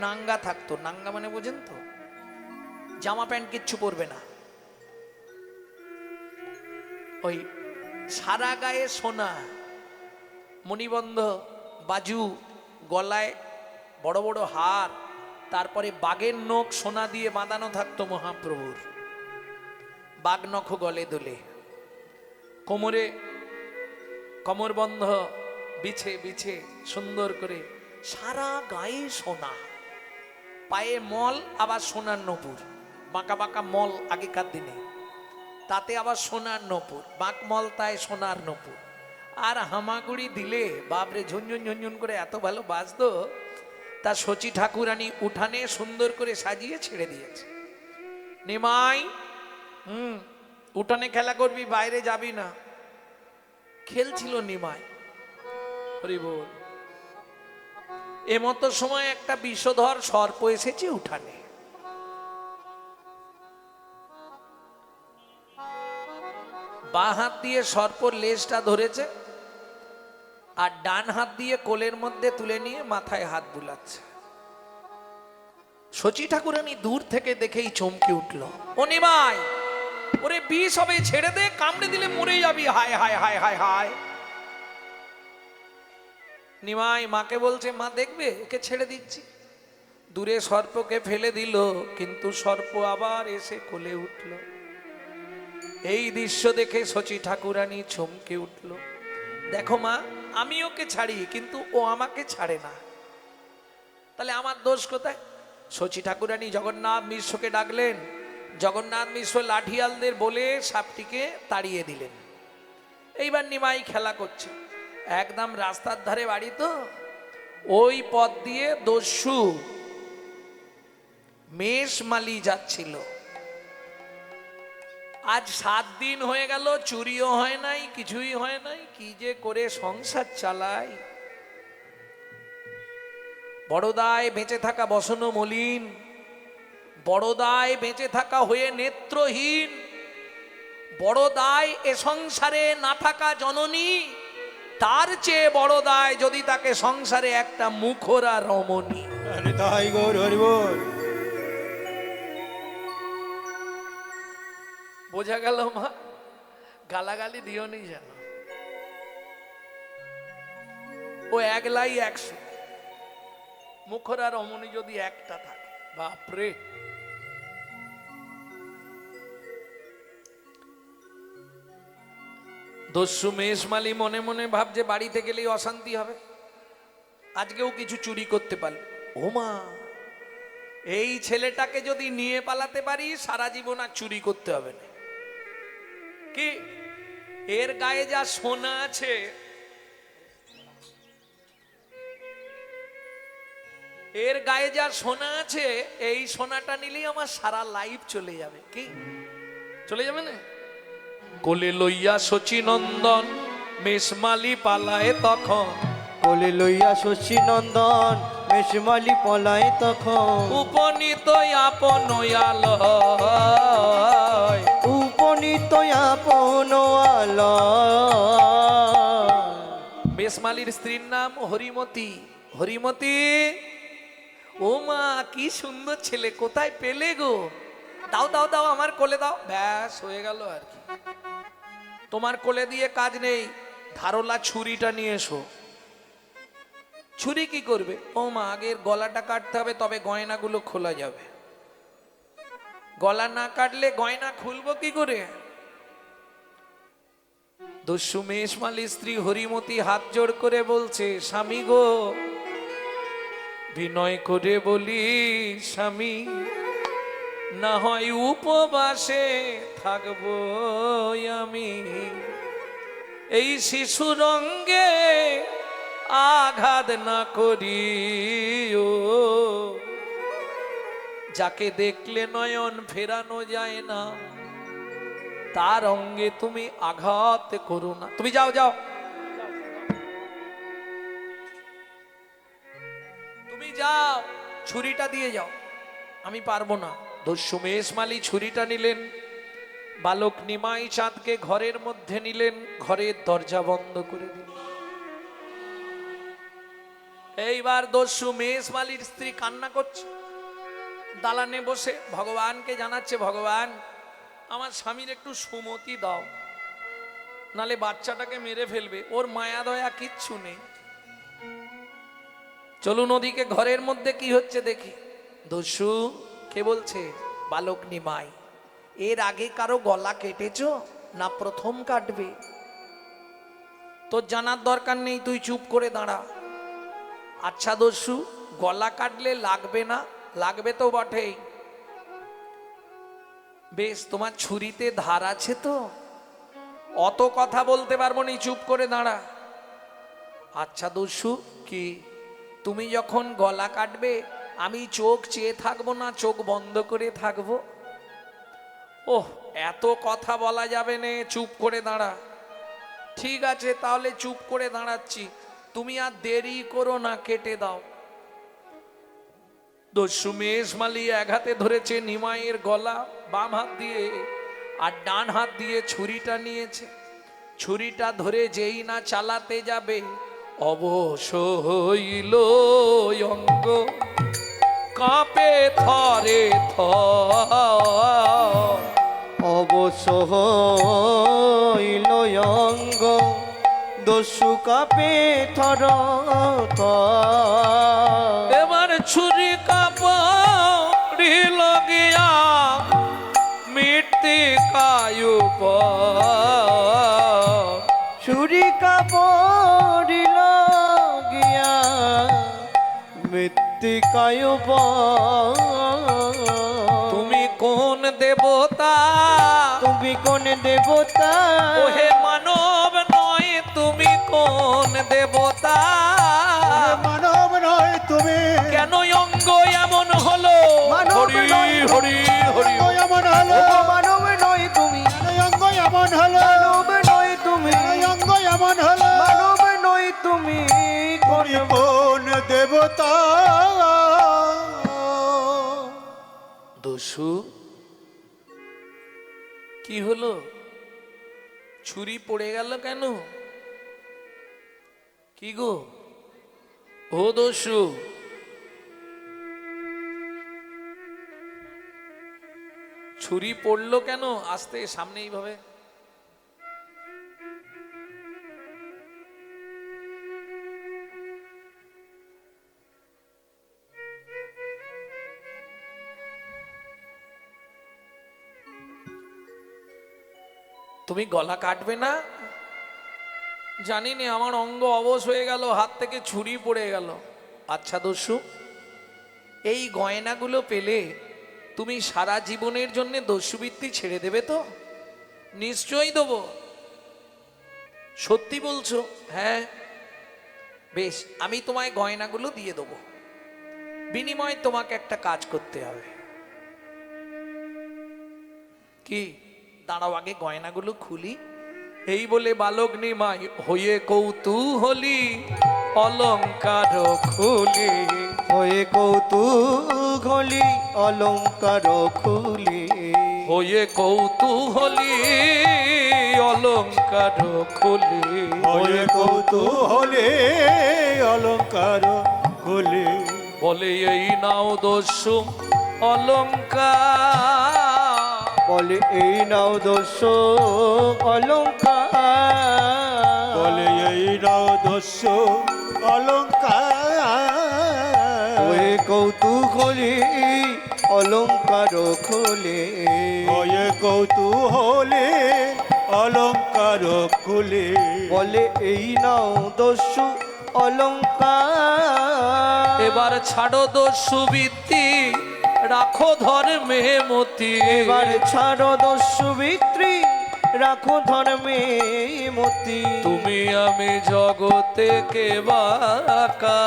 নাঙ্গা থাকতো। নাঙ্গা মানে বোঝেন তো, জামা প্যান্ট কিচ্ছু পরবে না, ওই সারা গায়ে সোনা, মণিবন্ধ, বাজু, গলায় বড় বড় হার, তারপরে বাঘের নখ সোনা দিয়ে বাঁধানো থাকতো মহাপ্রভুর, বাঘ নখ গলে দোলে, কোমরে কমরবন্ধ বিছে বিছে সুন্দর করে, সারা গায়ে সোনা, পায়ে মল আবার সোনার নপুর, বাঁকা বাঁকা মল আগেকার দিনে, তাতে আবার সোনার নপুর, বাঁক মল তাই সোনার নপুর, আর হামাগুড়ি দিলে বাপরে ঝুনঝুন ঝুনঝুন করে এত ভালো বাজতো। তা শচী ঠাকুরানী উঠানে সুন্দর করে সাজিয়ে ছেড়ে দিয়েছে। নিমাই, উঠানে খেলা করবি, বাইরে যাবি না। খেলছিল নিমাই, হরি বল। এমতো সময় একটা বিষধর সর্প এসেছে উঠানে। বাঁ হাত দিয়ে সর্পর লেজটা ধরেছে, আর ডান হাত দিয়ে কোলের মধ্যে তুলে নিয়ে মাথায় হাত বুলাচ্ছে। শচী ঠাকুরানী দূর থেকে দেখেই চমকে উঠল। ও নিমাই, ওরে বিষ হবে, ছেড়ে দে, কামড়ে দিলে মরে যাবি। হায় হায় হায় হায় হায়। নিমাই মাকে বলছে, মা দেখবে, একে ছেড়ে দিচ্ছি। দূরে সর্পকে ফেলে দিল, কিন্তু সর্প আবার এসে কোলে উঠল। এই দৃশ্য দেখে শচী ঠাকুরানী চমকে উঠল। দেখো মা, আমি ওকে ছাড়ি, কিন্তু ও আমাকে ছাড়ে না, তাহলে আমার দোষ কোথায়? শচী ঠাকুরানী জগন্নাথ মিশ্রকে ডাকলেন। জগন্নাথ মিশ্র লাঠিয়ালদের বলে সাপটিকে তাড়িয়ে দিলেন। এইবার নিমাই খেলা করছে, একদম রাস্তার ধারে বাড়ি তো, ওই পথ দিয়ে দস্যু মেষমালি যাচ্ছিল। আজ 7 দিন হয়ে গেল, চুরিও হয় নাই, কিছুই হয় নাই, কি যে করে সংসার চালাই। বড়দায় বেঁচে থাকা বসন মলিন, বড়দায় বেঁচে থাকা হয়ে নেত্রহীন, বড়দায় এ সংসারে না থাকা জননী, তার চেয়ে বড় দায় যদি তাকে সংসারে একটা মুখরা রমণী। তাই গৌর হরি বল। বোঝা গেল মা? গালাগালি দিও নি যেন। ও একলাই 100, মুখরা রমণী যদি একটা থাকে, বাপরে। দস্যু মেষমালি মনে মনে ভাবছে বাড়িতে গেলেই অশান্তি হবে, আজকেও কিছু চুরি করতে পারল। ও মা, এই ছেলেটাকে যদি নিয়ে পালাতে পারি, সারা জীবন আর চুরি করতে হবে না। কি এর গায়ে যা সোনা আছে, এর গায়ে যা সোনা আছে, এই সোনাটা নিলেই আমার সারা লাইফ চলে যাবে। কি চলে যাবে না? কোলে লইয়া শচী নন্দন মেষমালি পালায় তখন, কোলে লইয়া শশী নন্দন মেষমালি পলায় তখন, উপনীত আপন আলয়, উপনীত আপন আলয়। মেষমালির স্ত্রীর নাম হরিমতি। হরিমতি, ও মা, কি সুন্দর ছেলে, কোথায় পেলে গো? দাও দাও দাও, আমার কোলে দাও। ব্যাস হয়ে গেল আর কি। তোমার কোলে দিয়ে কাজ নেই, ধারলা ছুরিটা নিয়ে এসো। ছুরি কি করবে? ও মা, আগের গলাটা কাটতে হবে, তবে গয়নাগুলো খোলা যাবে। গলা না কাটলে গয়না খুলবো কি করে? দস্যু মেষমালির স্ত্রী হরিমতি হাত জোড় করে বলছে, স্বামী গো, বিনয় করে বলি স্বামী, না হয় উপবাসে থাকবো আমি, এই শিশুর অঙ্গে আঘাত না করিও, যাকে দেখলে নয়ন ফেরানো যায় না, তার অঙ্গে তুমি আঘাত করো না। তুমি যাও যাও, তুমি যাও, ছুরিটা দিয়ে যাও, আমি পারবো না। দস্যু মেষমালি ছুরিটা নিলেন, বালক নিমাই চাঁদকে ঘরের মধ্যে নিলেন, ঘরের দরজা বন্ধ করে দিলেন। এইবার দস্যু মেষ মালির স্ত্রী কান্না করছে, দালানে বসে ভগবানকে জানাচ্ছে, ভগবান আমার স্বামীর একটু সুমতি দাও, নালে বাচ্চাটাকে মেরে ফেলবে, ওর মায়া দয়া কিচ্ছু নেই। চলুন ওদিকে ঘরের মধ্যে কি হচ্ছে দেখি। দস্যু কে বলছে, বালক নিমাই, এর আগে কারো গলা কেটেছ না প্রথম কাটবে? তোর জানার দরকার নেই, তুই চুপ করে দাঁড়া। আচ্ছা দস্যু, গলা কাটলে লাগবে না? লাগবে তো বটেই। বেশ, তোমার ছুরিতে ধার আছে তো? অত কথা বলতে পারবো নি, চুপ করে দাঁড়া। আচ্ছা দস্যু, কি তুমি যখন গলা কাটবে আমি চোখ চেয়ে থাকবো না চোখ বন্ধ করে থাকবো? ওহ, এত কথা বলা যাবে না, চুপ করে দাঁড়া। ঠিক আছে, তাহলে চুপ করে দাঁড়াচ্ছি, তুমি আর দেরি করো না, কেটে দাও। দস্যু মেষমালি এক হাতে ধরেছে নিমাইয়ের গলা বাম হাত দিয়ে, আর ডান হাত দিয়ে ছুরিটা নিয়েছে। ছুরিটা ধরে যেই না চালাতে যাবে, অবশ হইল অঙ্গ, কাঁপে থরে থর। অবশ্য হইল অঙ্গ, দস্যু কাপে থর থর। এবার ছুরি কাপড়িল গিয়া মৃত্তিকায়ু ছুরি কাপড়িল গিয়া মৃত্তিকায়। তুমি কোন দেবতা? তুমি কোন দেবতা? ওহে মানব নয়, তুমি কোন দেবতা? মানব নয় তুমি, কেন অঙ্গ এমন হলো? মানব হরি নয়, হরি হরি। এমন হলো, ও মানব নয় তুমি, অঙ্গ এমন হলো, মানব নয় তুমি, অঙ্গ এমন হলো, মানব নয় তুমি, তুমি কোন দেবতা? দস্যু, কি হলো? ছুরি পড়ে গেল কেন? কি গো ও দস্যু, ছুরি পড়লো কেন? আস্তে সামনে এইভাবে। তুমি গলা কাটবে না? জানি না, আমার অঙ্গ অবশ হয়ে গেল, হাত থেকে ছুরি পড়ে গেল। আচ্ছা দস্যু, এই গয়নাগুলো পেলে তুমি সারা জীবনের জন্য দস্যুবৃত্তি ছেড়ে দেবে তো? নিশ্চয়ই দেবো। সত্যি বলছো? হ্যাঁ। বেশ, আমি তোমায় গয়নাগুলো দিয়ে দেবো, বিনিময়ে তোমাকে একটা কাজ করতে হবে। কি? দাঁড়াও, আগে গয়নাগুলো খুলি। এই বলে বালক নিমাই হয়ে কৌতূহলী অলঙ্কার খুলি। হয়ে কৌতূহলী অলঙ্কার খুলি। হয়ে কৌতূহলী অলঙ্কার খুলি। হয়ে কৌতূহলে অলঙ্কার খুলে। বলে এই নাও দস্যু অলঙ্কার। বলে এই নাও দস্য অলঙ্কার। বলে এই নাও দস্য অলঙ্কার। হয়ে কৌতূহলী অলঙ্কার খুলে। হয়ে কৌতূহলে অলঙ্কার খুলে। বলে এই নাও দস্য অলঙ্কার। এবার ছাড়ো দস্যুবৃত্তি, রাখো ধর্মে মতি। এবার ছাড়ো দস্যুবৃত্তি, রাখো ধর্মে মতি। তুমি আমি জগতে কে বাকা।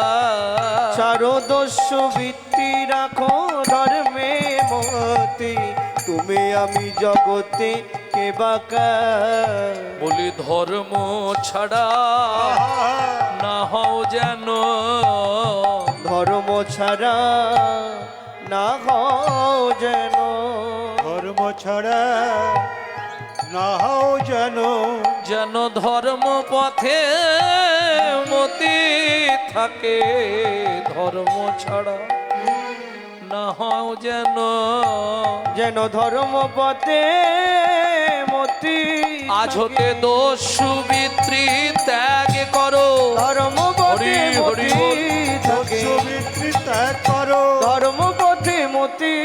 ছাড়ো দস্যুবৃত্তি, রাখো ধর্মে মতি। তুমি আমি জগতে কে বাকা। বলি ধর্ম ছাড়া না হও যেন। ধর্ম ছাড়া না হও যেন। ধর্ম ছাড়া না হও যেন। যেন ধর্ম পথে মতি থাকে, ধর্ম ছাড়া না হও যেন। যেন ধর্ম পথে মতি আজ হতে দোষ সুবিত্রি ত্যাগ করো, ধর্ম পথে হরি মতি বল। থাকে, সুমিত্রি ত্যাগ করো, ধর্ম পথে মতি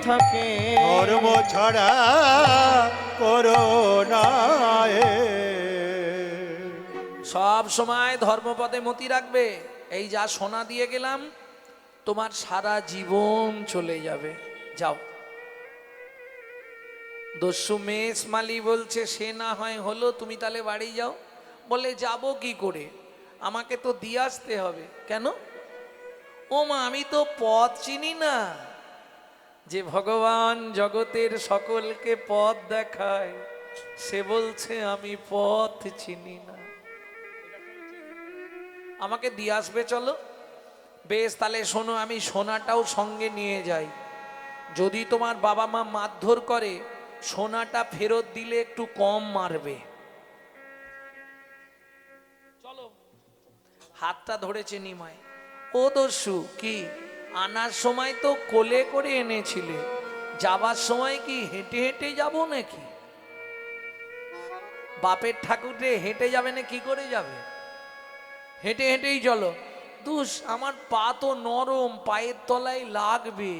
থাকে। ধর্ম ছাড়া করো না এ। সব সময় ধর্মপদে মতি রাখবে। এই যা সোনা দিয়ে গেলাম, তোমার সারা জীবন চলে যাবে। যাও। দস্যু মেষ মালি বলছে সে না হয় হলো, তুমি তাহলে বাড়ি যাও। বলে যাব কি করে, আমাকে তো দিয়ে আসতে হবে। কেন? ও মা, আমি তো পথ চিনি না। যে ভগবান জগতের সকলকে পথ দেখায়, সে বলছে আমি পথ চিনি না, আমাকে দিয়ে আসবে চলো। বেশ, তাহলে শোনো, আমি সোনাটাও সঙ্গে নিয়ে যাই। যদি তোমার বাবা মা মারধর করে, সোনাটা ফেরত দিলে একটু কম মারবে। চলো। হাতটা ধরেছে নিমাই। ও দস্যু, কি আনার সময় তো কোলে করে এনেছিলে, যাবার সময় কি হেঁটে হেঁটে যাব নাকি? বাপের ঠাকুরে হেঁটে যাবে না, কি করে যাবে? হেঁটে হেঁটেই চলো। দুস, আমার পা তো নরম, পায়ের তলায় লাগবে,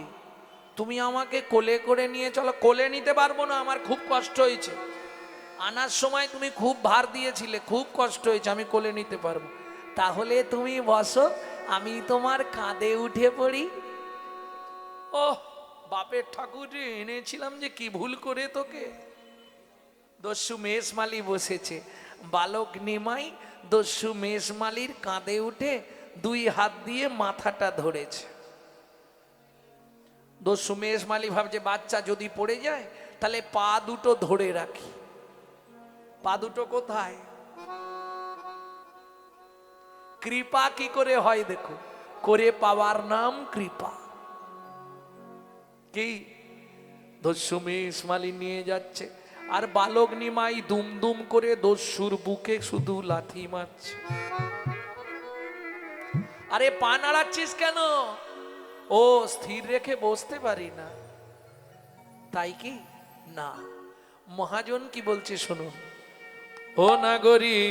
তুমি আমাকে কোলে করে নিয়ে চলো। কোলে নিতে পারবো না, আমার খুব কষ্ট হয়েছে। আনার সময় তুমি খুব ভার দিয়েছিলে, খুব কষ্ট হয়েছে, আমি কোলে নিতে পারবো। তাহলে তুমি বসো, আমি তোমার কাঁধে উঠে পড়ি। ও বাপের ঠাকুরে এনেছিলাম যে, কি ভুল করে তোকে। দস্যু মেষমালি বসেছে, বালক নিমাই দস্যু মেষমালির কাঁধে উঠে দুই হাত দিয়ে মাথাটা ধরেছে। দস্যু মেষমালি ভাবছে বাচ্চা যদি পড়ে যায় তাহলে পা দুটো ধরে রাখি। পা দুটো কোথায়? কৃপা কি করে হয় দেখো, করে পাওয়ার নাম কৃপা। কি দস্যু মেষমালি নিয়ে যাচ্ছে, আর বালক নিমাই দুম দুম করে দস্যুর বুকে শুধু লাথি মারছে। আরে পা নাড়াচ্ছিস কেন? ও স্থির রেখে বসতে পারি না। তাই কি না, মহাজন কি বলছে শুনুন। ও নাগরী,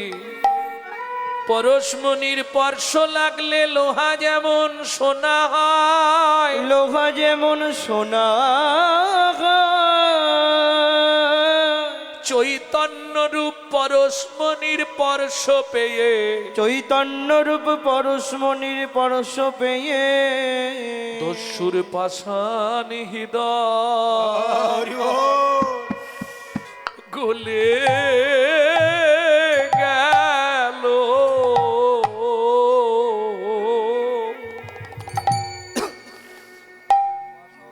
পরশমণির স্পর্শ লাগলে লোহা যেমন সোনা হয়, লোহা যেমন সোনা চৈতন্য রূপ পরশমণির স্পর্শ পেয়ে, চৈতন্য রূপ পরশমণির পরশ পেয়ে দস্যুর পাষাণ হৃদয় হরি বল। গলে গেল।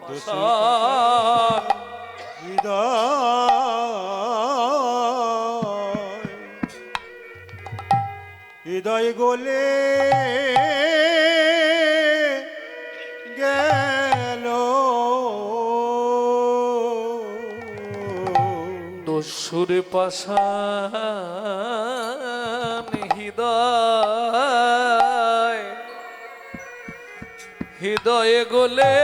পাষাণ হৃদয় গলে গেল। দস্যুর পাষাণ হৃদয়, হৃদয়ে গলে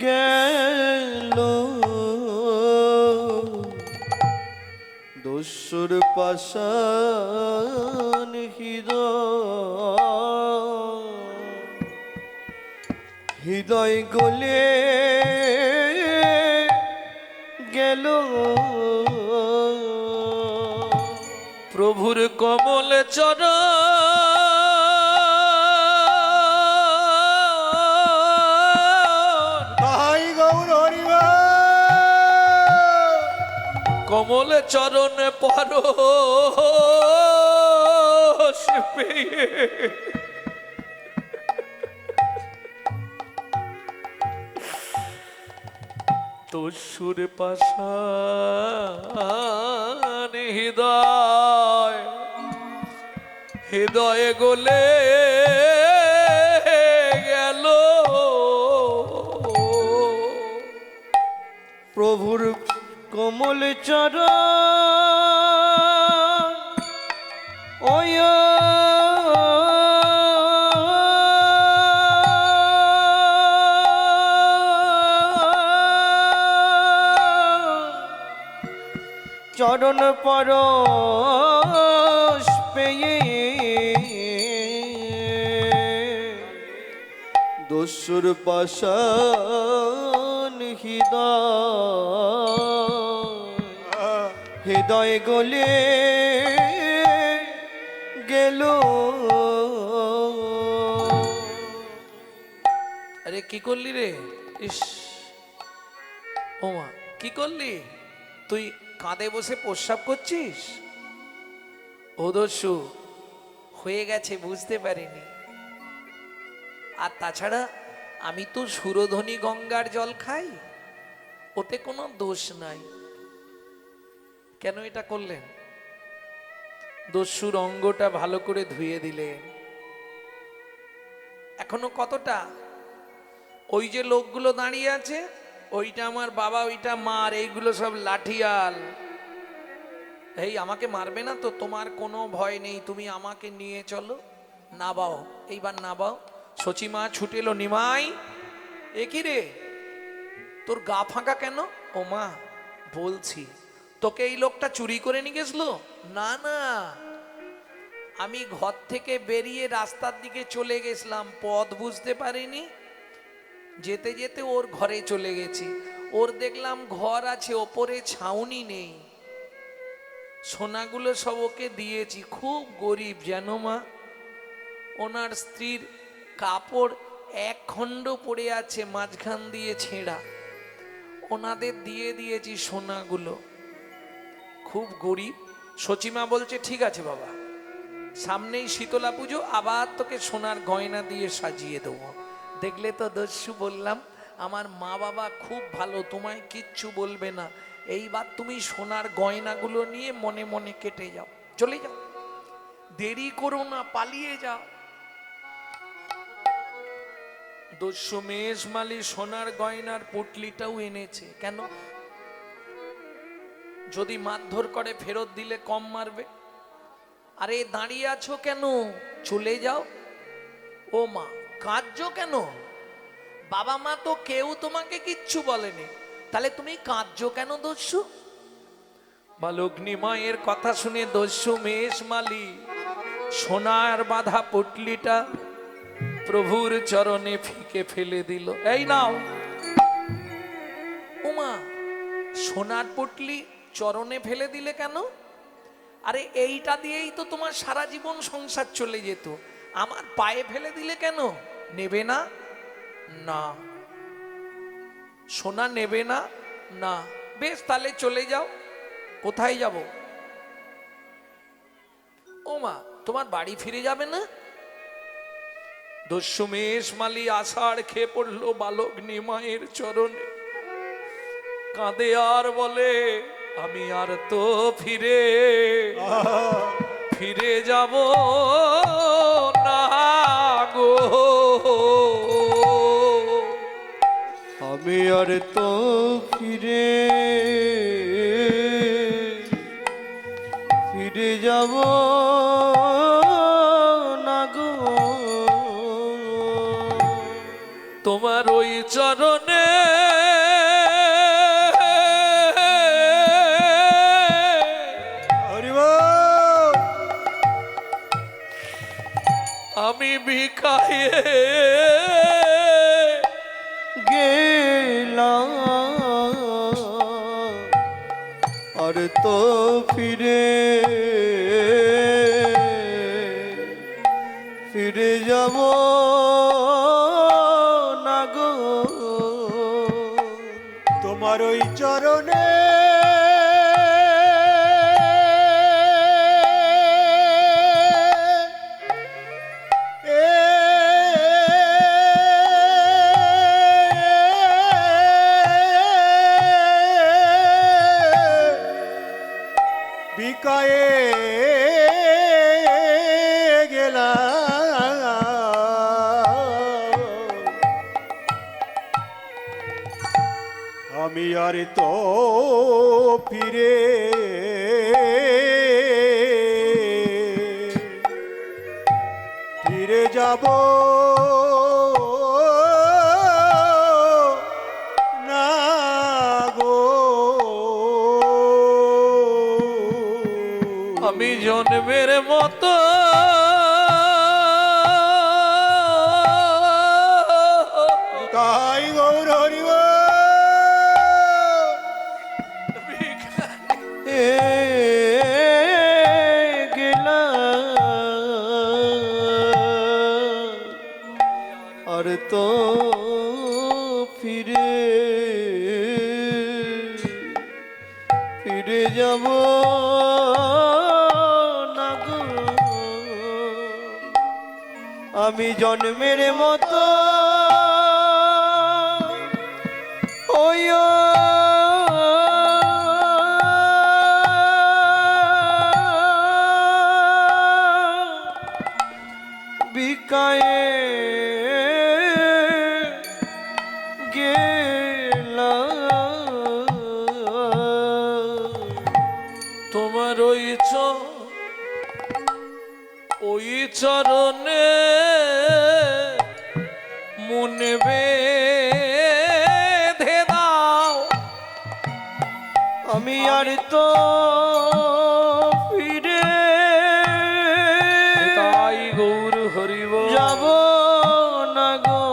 গেল। দস্যুর পাষাণ হৃদয় গলে গেল। প্রভুর কমল চরণ তাই গৌর হরি বল। কমল চরণ পরশ পেয়ে দস্যুর পাষাণ হৃদয়, হৃদয়ে গলে গেল। প্রভুর কমল চরণ ওই চরণ পরশ পেয়ে দস্যুর পাশান হৃদয় গলে গেল। আরে কি করলি রে? ইস, ও মা, কি করলি তুই? কাঁধে বসে প্রস্রাব করছিস? ও দস্যু, হয়ে গেছে, বুঝতে পারিনি। আর তাছাড়া আমি তো সুরধনী গঙ্গার জল খাই, ওতে কোনো দোষ নাই। কেন এটা করলেন? দস্যুর অঙ্গটা ভালো করে ধুয়ে দিলেন। এখনো কতটা? ওই যে লোকগুলো দাঁড়িয়ে আছে, ওইটা আমার বাবা, ওইটা মার, এইগুলো সব লাঠিয়াল। এই আমাকে মারবে না তো? তোমার কোনো ভয় নেই, তুমি আমাকে নিয়ে চলো। নাবাও, এইবার নাবাও। সচিমা ছুটে এলো, নিমাই এ কি রে, তোর গা ফাঁকা কেন? ও মা, বলছি তোকে এই লোকটা চুরি করে নিয়ে গেছিল। না না, আমি ঘর থেকে বেরিয়ে রাস্তার দিকে চলে গেছিলাম, পথ বুঝতে পারিনি, যেতে যেতে ওর ঘরে চলে গেছি। ওর দেখলাম ঘর আছে, ওপরে ছাউনি নেই, সোনাগুলো সব ওকে দিয়েছি। খুব গরিব জানো মা, ওনার স্ত্রীর কাপড় এক খণ্ড পড়ে আছে, মাঝখান দিয়ে ছেঁড়া, ওনাদের দিয়ে দিয়েছি সোনাগুলো। খুব গরিব। সচিমা বলছে ঠিক আছে বাবা, সামনেই শীতলা পুজো, আবার তোকে সোনার গয়না দিয়ে সাজিয়ে দেবো। দেখলে তো দস্যু, বললাম আমার মা বাবা খুব ভালো, তোমায় কিচ্ছু বলবে না। এইবার তুমি সোনার গয়নাগুলো নিয়ে মনে মনে কেটে যাও, চলে যাও, দেরি করো না, পালিয়ে যাও। দস্যু মেজমালি সোনার গয়নার পুটলিটাও এনেছে। কেন? যদি মারধর করে ফেরত দিলে কম মারবে। আরে দাঁড়িয়ে আছো কেন? চলে যাও। ও মা, কাঁদছো কেন? বাবা মা তো কেউ তোমাকে কিচ্ছু বলেনি, তাহলে তুমি কাঁদছো কেন দস্যু? বালগ্নি মায়ের কথা শুনে দস্যু মেজমালি সোনার বাঁধা পুটলিটা প্রভুর চরণে ফিকে ফেলে দিল। এই নাও। ওমা, সোনার পুটলি চরণে ফেলে দিলে কেন? আরে এইটা দিয়েই তো তোমার সারা জীবন সংসার চলে যেত, আমার পায়ে ফেলে দিলে কেন? নেবে না? না। সোনা নেবে না? না। বেশ, তাহলে চলে যাও। কোথায় যাব? ওমা, তোমার বাড়ি ফিরে যাবে না? দস্যু মেজমালি আষাঢ় খেয়ে পড়লো বালগ্নি মায়ের চরণে, কাঁদে আর বলে আমি আর তো ফিরে যাব না গো। আমি আর তো ফিরে যাব না গো। তোমার ওই চরণে হরিবল। আমি ভিখায়ে গেলাম আর তো ফিরে যাব না গো। তোমার ওই চরণে বিকায়ে আমি আর তো ফিরে না গো। আমি জন্মের মতো তাই গৌর হরিব এ গেলাম আর তো ফিরে ফিরে যাব না গো। আমি জন্মের মতো ওইও বিকায়ে গেলাম। তোমার ওই চরণে মনে বেঁধে দাও। আমি আর তো ফিরে তাই গৌর হরিব যাব না গো।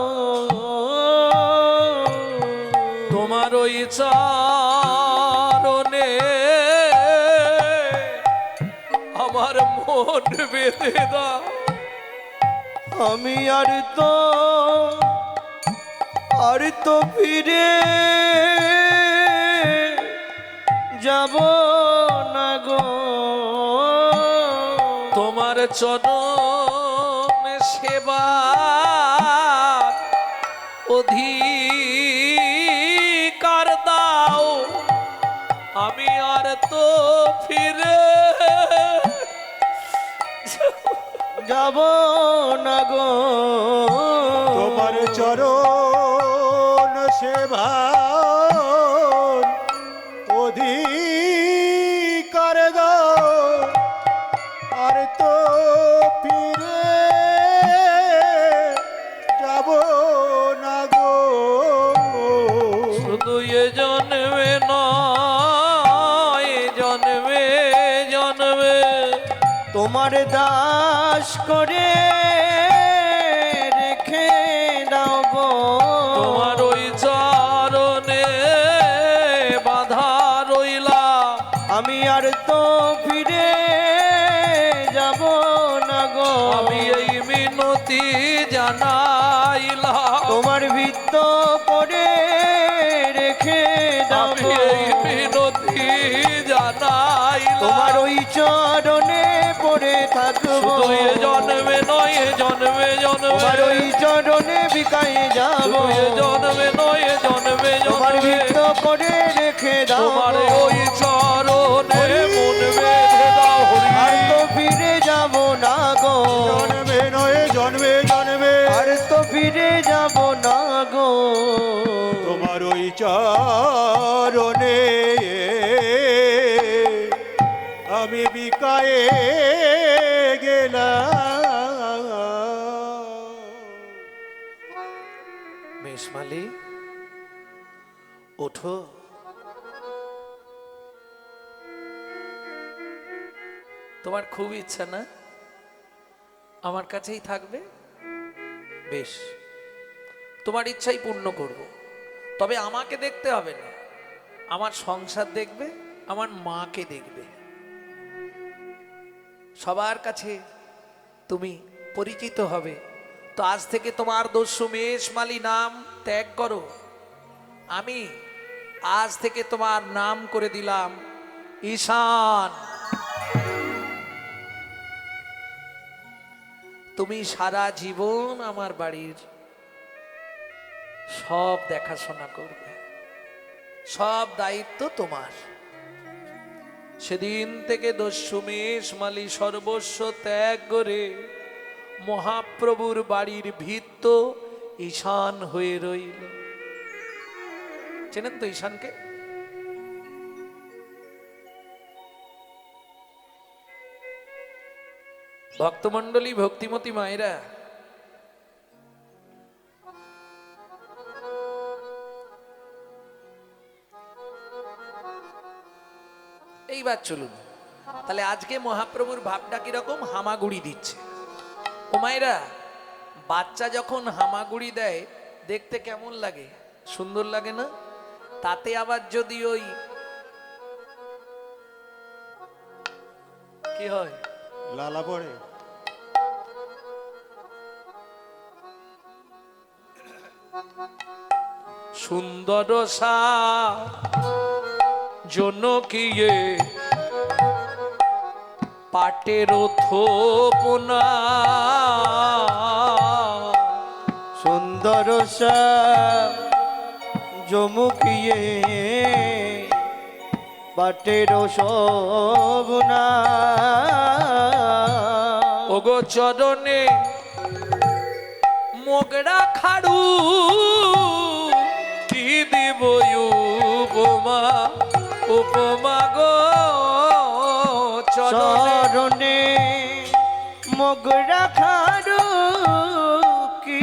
তোমার ওই চরণে আমার মন বেঁধে দাও। আমি আর তো ফিরে যাব না গো। তোমার চরণ সেবা অধিকার দাও। আমি আর তো ফিরে যাব না গো। তোমার চরণ সেবা অধিকার দাও আর তো ফিরে যাব না গো। শুধু এ জন্মে নয়, এ জন্মে জন্মে তোমার দাস করে রেখে দাও গো। তোমার ওই চরণে বাধা রইলা। আমি আর তো ফিরে যাব না গো। আমি এই মিনতি জানাইলাম। তোমার ভিত্ত করে রেখে দাও আমি গো। এই মিনতি জানাইলাম। তোমার ওই চরণে পড়ে থাকবো। শুধু এ জন্মে নয়, এ জন্মে তোমার জন্মে ওই চরণে বিকায়ে যাব। শুধু এ জন্মে নয়, এ জন্মে তোমার জন্মে ভিত্ত করে রেখে দাও তোমার গো। ওই চরণে মন বেঁধে দাও। আর হরি তো ফিরে যাব না গো। জন্মে নয় জন্মে জন্মে আর তো ফিরে যাব না গো। তোমার ওই চরণে আমি বিকায়ে গেলাম। মেষমালি ওঠো। তোমার খুব ইচ্ছা না আমার কাছেই থাকবে? বেশ, তোমার ইচ্ছাই পূর্ণ করব। তবে আমাকে দেখতে হবে না, আমার সংসার দেখবে, আমার মাকে দেখবে। সবার কাছে তুমি পরিচিত হবে। তো আজ থেকে তোমার দস্যু মেষমালি নাম ত্যাগ করো। আমি আজ থেকে তোমার নাম করে দিলাম ঈশান। তুমি সারা জীবন আমার বাড়ির সব দেখাশোনা করবে, সব দায়িত্ব তোমার। সেদিন থেকে দস্যু মেষমালি সর্বস্ব ত্যাগ করে মহাপ্রভুর বাড়ির ভিত্ত ঈশান হয়ে রইল। চেনেন তো ঈশানকে? ভক্তমণ্ডলী, ভক্তিমতী মায়েরা, এইবার চলুন, তাহলে আজকে মহাপ্রভুর ভাবটা কিরকম, হামাগুড়ি দিচ্ছে। ও মায়েরা, বাচ্চা যখন হামাগুড়ি দেয় দেখতে কেমন লাগে, সুন্দর লাগে না? তাতে আবার যদি ওই কি হয়, লালা পড়ে। সুন্দর সা জনকিয়ে পাটের থোপনা, সুন্দর জমুকিয়ে বাটের শোভনা, ওগো চরণে মোগরা খাড়ু, কি দিব উপমা, উপমা গো চরণে। চরণে মগরা খাড়ু, কি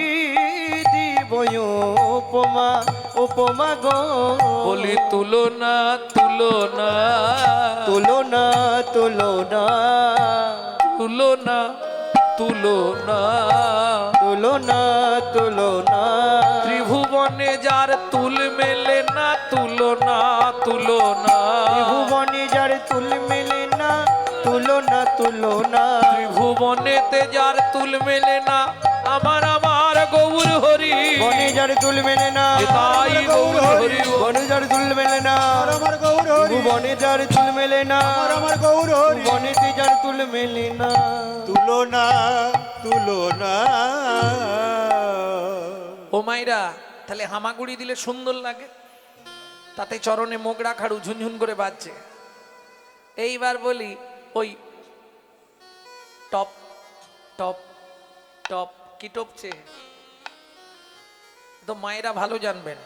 দিব উপমা, উপমা গো। বলি তুলনা তুলনা তুলনা তুলনা তুলনা তুলনা, তুলনা তুলনা, ত্রিভুবনে যার তুল মেলে না, তুলনা তুলনা, ভুবনে যার তুল মেলে না, তুলনা তুলনা, ত্রিভুবনেতে যার তুল মেলে না, আমার আমার গৌর হরি, বনে যার তুল মেলে না, তাই গৌর হরি। বনে যার তুল মেলে না, আর আমার গৌর হরি, ভুবনে যার তুল মেলে না, আর আমার গৌর হরি। বনেতে যার তুল মেলে না। তুলনা তুলনা। ও মাইরা, তাহলে হামাগুড়ি দিলে সুন্দর লাগে, তাতে চরণে মোগরা খাড়ু ঝুনঝুন করে বাজছে। এইবার বলি ওই টপ টপ টপ, কি টপছে তো মায়েরা ভালো জানবেন।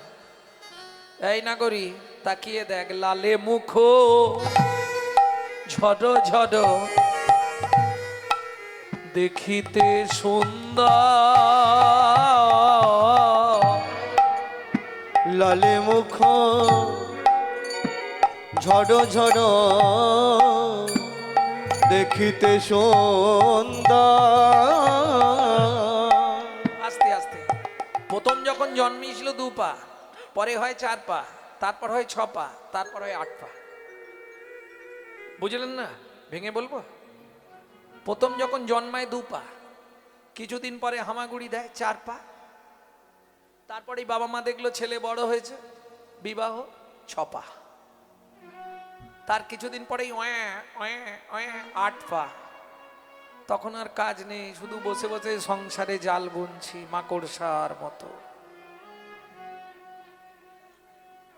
এই না করি, তাকিয়ে দেখ, লালে মুখ ঝড় ঝড় দেখিতে সুন্দর, লালে মুখ ঝড় ঝড় দেখিতে সুন্দর। আস্তে আস্তে, প্রথম যখন জন্মেছিল 2 পা, পরে হয় 4 পা, তারপর হয় 6 পা, তারপর হয় 8 পা। বুঝলেন না? ভেঙে বলবো। প্রথম যখন জন্মায় 2 পা, কিছুদিন পরে হামাগুড়ি দেয় 4 পা, তারপরেই বাবা মা দেখলো ছেলে বড় হয়েছে, বিবাহ 6 পা, তার কিছুদিন পরেই 8 পা। তখন আর কাজ নেই, শুধু বসে বসে সংসারে জাল বুনছি মাকড়সার মতো।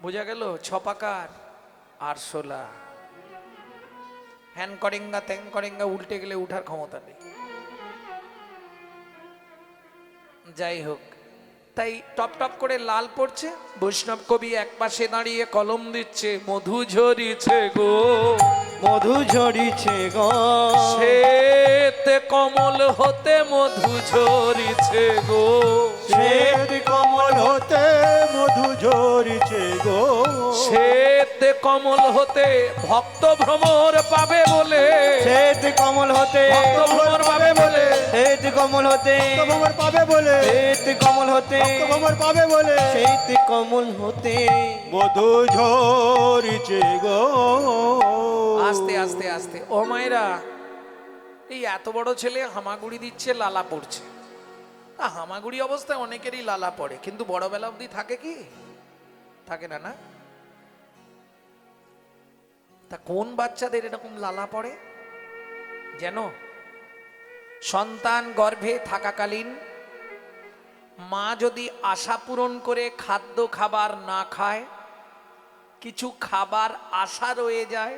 বোঝা গেল? 6 পাকার আর 16। হ্যান করেঙ্গা ত্যাং করেঙ্গা, উল্টে গেলে উঠার ক্ষমতা নেই। যাই হোক, তাই টপ টপ করে লাল পড়ছে। বৈষ্ণব কবি এক পাশে দাঁড়িয়ে কলম দিচ্ছে, মধু ঝরিছে গো, মধু ঝরিছে গো, শ্বেত কমল হতে মধু ঝরিছে গো, শ্বেত কমল হতে মধু ঝরিছে গো, শ্বেত কমল হতে ভক্ত ভ্রমর পাবে বলে, শ্বেত কমল হতে ভক্ত ভ্রমর পাবে বলে, শ্বেত কমল হতে ভ্রমর পাবে বলে, শ্বেত কমল হতে ভ্রমর পাবে বলে, শ্বেত কমল হতে মধু ঝরিছে গো। আস্তে আস্তে আস্তে। ও মায়েরা, এই এত বড় ছেলে হামাগুড়ি দিচ্ছে, লালা পড়ছে। তা হামাগুড়ি অবস্থায় অনেকেরই লালা পড়ে, কিন্তু বড়বেলা অবধি থাকে কি? থাকে না, না? তা কোন বাচ্চাদের এরকম লালা পড়ে? যেন সন্তান গর্ভে থাকাকালীন মা যদি আশা পূরণ করে খাদ্য খাবার না খায়, কিছু খাবার আশা রয়ে যায়,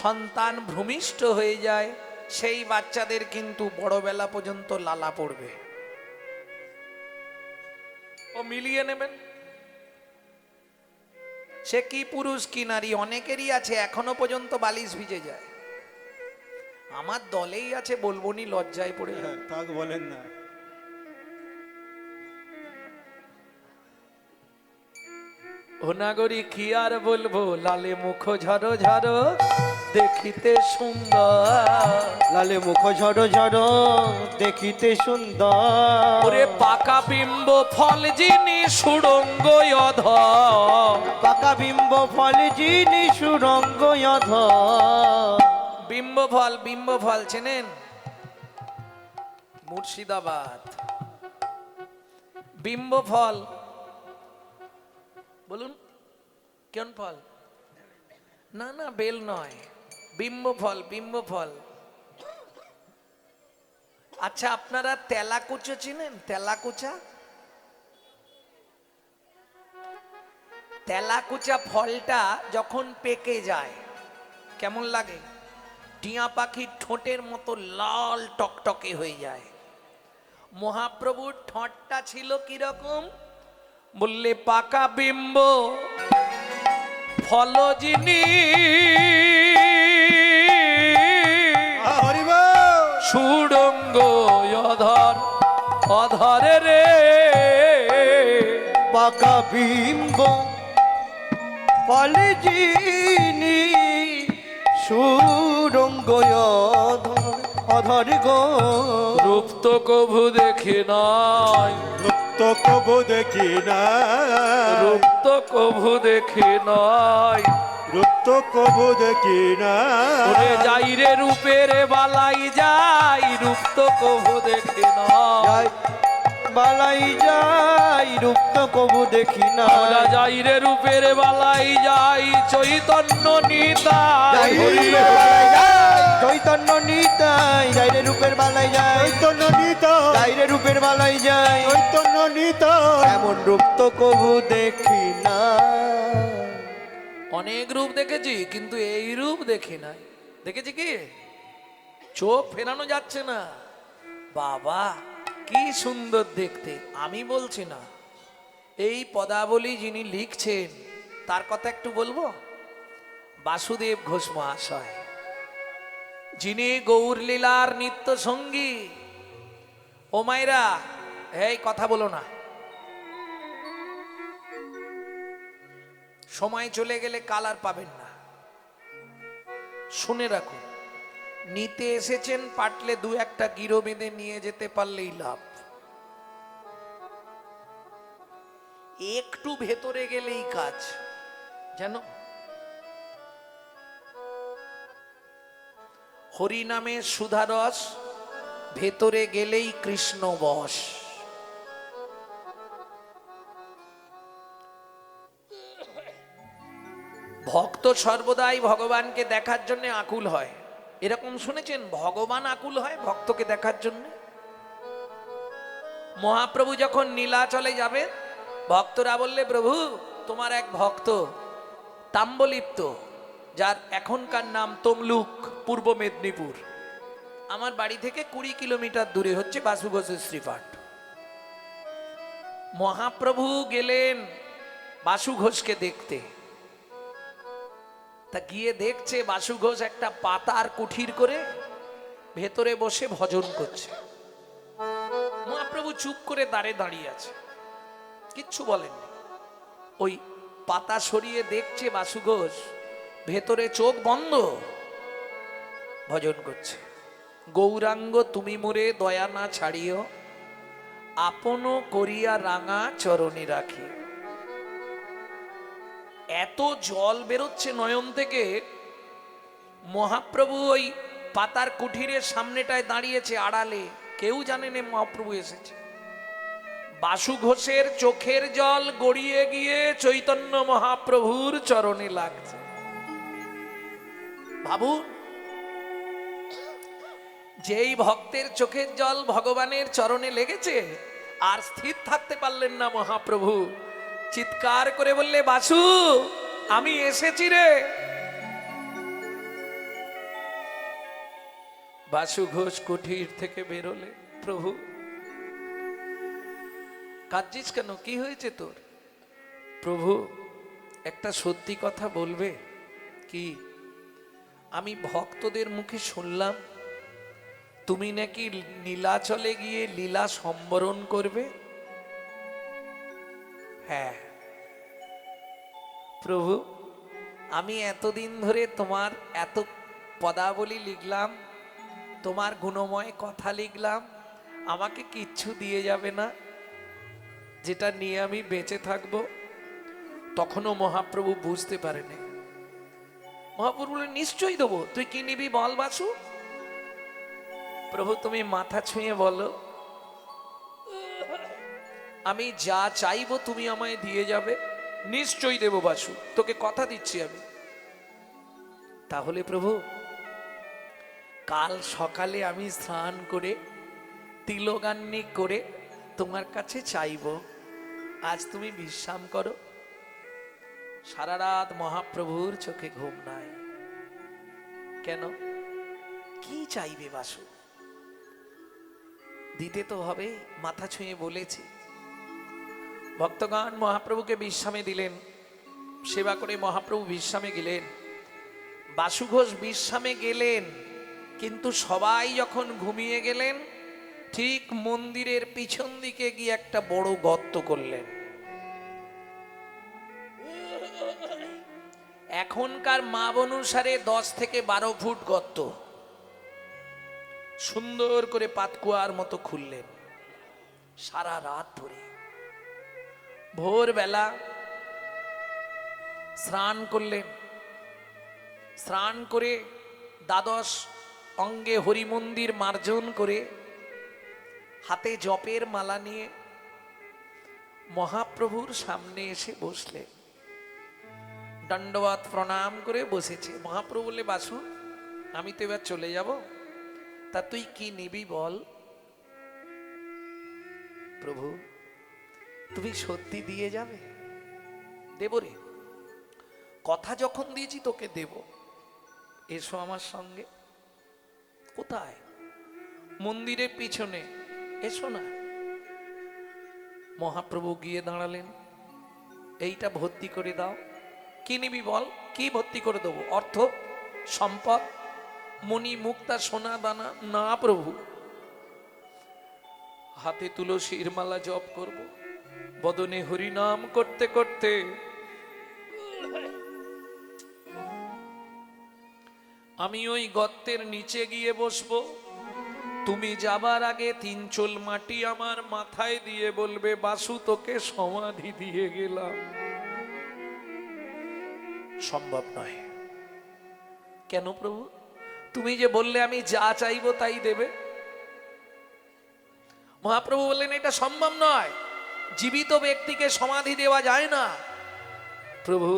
সন্তান ভূমিষ্ঠ হয়ে যায়, সেই বাচ্চাদের কিন্তু বড়বেলা পর্যন্ত লালা পড়বে। ও মিলিয়ে নেবেন, সে কি পুরুষ কি নারী, অনেকেরই আছে এখনো পর্যন্ত বালিশ ভিজে যায়। আমার দলেই আছে, বলবো নি, লজ্জায় পড়ে যায়। তাক বলেন না। ও নাগরী কি আর বলবো, লালে মুখ ঝরো ঝরো দেখিতে সুন্দর। লালে মুখ ঝড় ঝড় দেখিতে সুন্দর। ওরে পাকা বিম্ব ফল যিনি সুড়ঙ্গ অধর। পাকা বিম্ব ফল যিনি সুরঙ্গ অধর। বিম্ব ফল চেনেন? মুর্শিদাবাদ বিম্ব ফল, বলুন কোন ফল? না না, বেল নয়, বিম্ব ফল। আচ্ছা, আপনারা তেলাকুচা চিনেন? তেলাকুচা ফলটা যখন পেকে যায় কেমন লাগে? টিয়া পাখির ঠোঁটের মতো লাল টকটকে হয়ে যায়। মহাপ্রভুর ঠোঁটটা ছিল কিরকম? বললে পাকা বিম্ব ফল যিনি সুড়ঙ্গ অধরে রে। পাকা বিম্ব ফল যিনি সুরঙ্গ অধর গো। রূপ তো কভু দেখি নাই, তো কবু দেখি না, রূপ তো কভু দেখি নাই। রূপ তো কবু দেখি না। ওরে যাই রে রূপের বালাই যাই, রূপ তো কভু দেখি নাই। যাই বালাই যাই, রূপ তো কবু দেখি না। আমরা যাই রে রূপের বালাই যাই, চৈতন্য নিতাই। চৈতন্য নিতাই, যাই রে রূপের বালাই যাই। চৈতন্য নিতাই, যাই রে রূপের বালাই যাই। চৈতন্য নিতাই। এমন রূপ তো কবু দেখি না। অনেক রূপ দেখেছি, কিন্তু এই রূপ দেখি নাই। দেখেছি কি? চোখ ফেরানো যাচ্ছে না। বাবা কি সুন্দর দেখতে! আমি বলছি না, এই পদাবলী যিনি লিখছেন তার কথা একটু বলবো। বাসুদেব ঘোষ মহাশয়, যিনি গৌর লীলার নিত্য সঙ্গী। ও মায়েরা, এই কথা বলো না, সময় চলে গেলে কালার পাবেন না। শুনে রাখুন, নিতে এসেছেন পাটলে দু একটা গিরো বেঁধে নিয়ে যেতে পারলেই লাভ। একটু ভেতরে গেলেই কাজ, জানো? হরি নামে সুধারস, ভেতরে গেলেই কৃষ্ণ বশ। ভক্ত সর্বদাই ভগবানকে দেখার জন্য আকুল হয়। এরকম শুনেছেন? ভগবান আকুল হয় ভক্তকে দেখার জন্য। মহাপ্রভু যখন নীলাচলে যাবে, ভক্তরা বললে, প্রভু তোমার এক ভক্ত তাম্বলিপ্ত, যার এখনকার নাম তমলুক, পূর্ব মেদিনীপুর, আমার বাড়ি থেকে 20 কিলোমিটার দূরে হচ্ছে বাসু ঘোষের শ্রীপাঠ। মহাপ্রভু গেলেন বাসু ঘোষকে দেখতে। তা গিয়ে দেখছে বাসু ঘোষ একটা পাতার কুঠির করে ভেতরে বসে ভজন করছে। মহাপ্রভু চুপ করে দাঁড়িয়ে আছে, কিচ্ছু বলেননি। ওই পাতা সরিয়ে দেখছে বাসু ঘোষ, ভেতরে চোখ বন্ধ, ভজন করছে। গৌরাঙ্গ তুমি মোরে দয়া না ছাড়িও, আপন করিয়া রাঙা চরণে রাখি। এত জল বেরোচ্ছে নয়ন থেকে। মহাপ্রভু ওই পাতার কুঠিরের সামনেটায় দাঁড়িয়েছে আড়ালে, কেউ জানে না মহাপ্রভু এসেছে। বাসু ঘোষের চোখের জল গড়িয়ে গিয়ে চৈতন্য মহাপ্রভুর চরণে লাগছে। ভাবুন, যেই ভক্তের চোখের জল ভগবানের চরণে লেগেছে, আর স্থির থাকতে পারলেন না মহাপ্রভু, চিৎকার করে বললে, বাসু আমি এসেছি রে। বাসু ঘোষ কুঠির থেকে বেরোলে, প্রভু কাঁদছিস কেন, কি হয়েছে তোর? প্রভু একটা সত্যি কথা বলবে কি? আমি ভক্তদের মুখে শুনলাম তুমি নাকি নীলাচলে গিয়ে লীলা সম্বরণ করবে। হ্যাঁ প্রভু, আমি এতদিন ধরে তোমার এত পদাবলী লিখলাম, তোমার গুণময় কথা লিখলাম, আমাকে কিচ্ছু দিয়ে যাবে না যেটা নিয়ে আমি বেঁচে থাকবো? তখনও মহাপ্রভু বুঝতে পারেনি। মহাপ্রভু বললেন, নিশ্চয়ই দেবো, তুই কি নিবি বল বাসু। প্রভু তুমি মাথা ছুঁয়ে বলো, আমি যা চাইবো তুমি আমায় দিয়ে যাবে। নিশ্চয়ই দেব বাসু, তোকে কথা দিচ্ছি আমি। তাহলে প্রভু, কাল সকালে আমি স্নান করে তিলগান্নি করে তোমার কাছে চাইব, আজ তুমি বিশ্রাম করো। সারা রাত মহাপ্রভুর চোখে ঘুম নাই। কেন? কি চাইবে বাসু? দিতে তো হবে, মাথা ছুঁয়ে বলেছি। ভক্তগণ মহাপ্রভুকে বিশ্রামে দিলেন, সেবা করে মহাপ্রভু বিশ্রামে গেলেন। বাসু ঘোষ বিশ্রামে গেলেন, কিন্তু সবাই যখন ঘুমিয়ে গেলেন, ঠিক মন্দিরের পিছন দিকে গিয়ে একটা বড় গর্ত করলেন। এখনকার মাপ অনুসারে 10 থেকে 12 ফুট গর্ত সুন্দর করে পাতকুয়ার মতো খুললেন। সারা রাত ধরে ভোরবেলা স্নান করলেন। স্নান করে দ্বাদশ অঙ্গে হরিমন্দির মার্জন করে হাতে জপের মালা নিয়ে মহাপ্রভুর সামনে এসে বসলেন। দণ্ডবত প্রণাম করে বসেছে। মহাপ্রভু বললে, বাসু আমি তো এবার চলে যাব, তা তুই কি নিবি বল। প্রভু তুমি সত্যি দিয়ে যাবে? দেব রে, কথা যখন দিয়েছি তোকে দেব। এসো আমার সঙ্গে। কোথায়? মন্দিরের পিছনে, এসো না। মহাপ্রভু গিয়ে দাঁড়ালেন। এইটা ভর্তি করে দাও। কি নিবি বল? কি ভর্তি করে দেবো? অর্থ, সম্পদ, মণি, মুক্তা, সোনা দানা? না প্রভু, হাতে তুলসীর মালা জপ করব, বদনে হরিনাম করতে করতে আমি ওই গর্তের নিচে গিয়ে বসবো। তুমি যাবার আগে 3 চোল মাটি আমার মাথায় দিয়ে বলবে, বাসু তোকে সমাধি দিয়ে গেলাম। সম্ভব নয়। কেন প্রভু? তুমি যে বললে আমি যা চাইবো তাই দেবে। মহাপ্রভু বললেন, এটা সম্ভব নয়, জীবিত ব্যক্তিকে সমাধি দেওয়া যায় না। প্রভু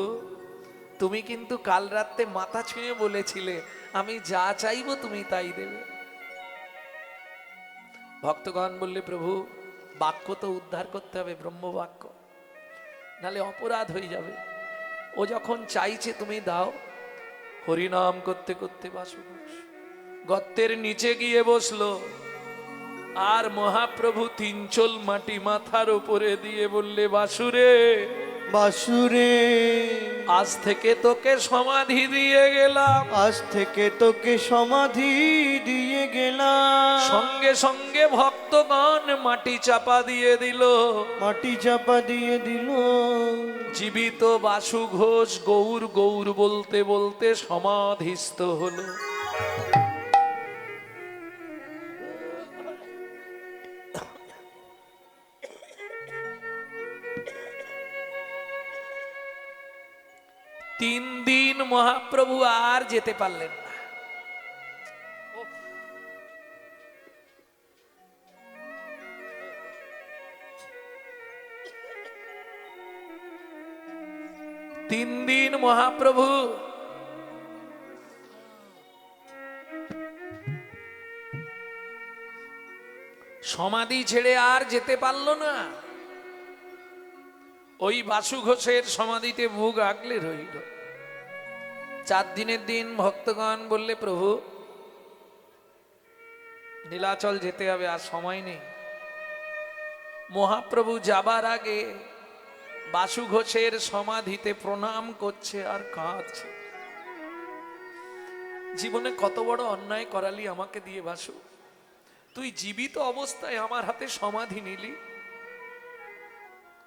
তুমি কিন্তু কাল রাতে মাথা ছুঁয়ে বলেছিলে আমি যা চাইবো তুমি তাই দেবে। ভক্তগণ বললে, প্রভু বাক্য তো উদ্ধার করতে হবে, ব্রহ্ম বাক্য, নালে অপরাধ হয়ে যাবে। ও যখন চাইছে তুমি দাও। হরিনাম করতে করতে বাসু গর্তের নিচে গিয়ে বসলো। আর মহাপ্রভু 3 চোল মাটি মাথার উপরে দিয়ে বললে, বাসুরে বাসুরে আজ থেকে তোকে সমাধি দিয়ে গেলাম। আজ থেকে তোকে সমাধি দিয়ে গেলাম। সঙ্গে সঙ্গে ভক্তগণ মাটি চাপা দিয়ে দিল। মাটি চাপা দিয়ে দিল। জীবিত বাসু ঘোষ গৌর গৌর বলতে বলতে সমাধিস্থ হলো। তিন দিন মহাপ্রভু আর যেতে পারলেন না। তিন দিন মহাপ্রভু সমাধি ছেড়ে আর যেতে পারল না। ওই বাসু ঘোষের সমাধিতে বুক আগলে রইল। 4 দিনের দিন ভক্তগণ বললে, প্রভু নীলাচল যেতে হবে, আর সময় নেই। মহাপ্রভু যাবার আগে বাসু ঘোষের সমাধিতে প্রণাম করছে আর কাঁদছে। জীবনে কত বড় অন্যায় করালি আমাকে দিয়ে বাসু। তুই জীবিত অবস্থায় আমার হাতে সমাধি নিলি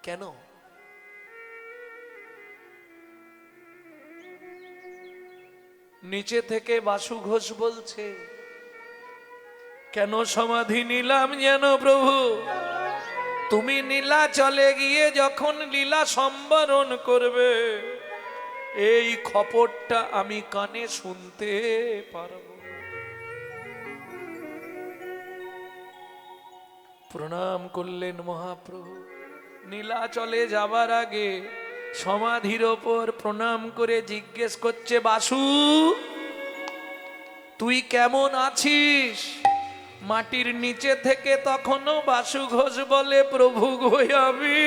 কেন? নিচে থেকে বাসু ঘোষ বলছে, কেন সমাধি নিলাম যেন প্রভু, তুমি নীলা চলে গিয়ে যখন লীলা সম্বরণ করবে এই খবরটা আমি কানে শুনতে পারবো। প্রণাম করলেন মহাপ্রভু। নীলা চলে যাবার আগে সমাধির ওপর প্রণাম করে জিজ্ঞেস করছে, বাসু তুই কেমন আছিস? মাটির নিচে থেকে তখনও বাসু ঘোষ বলে, প্রভু গো আমি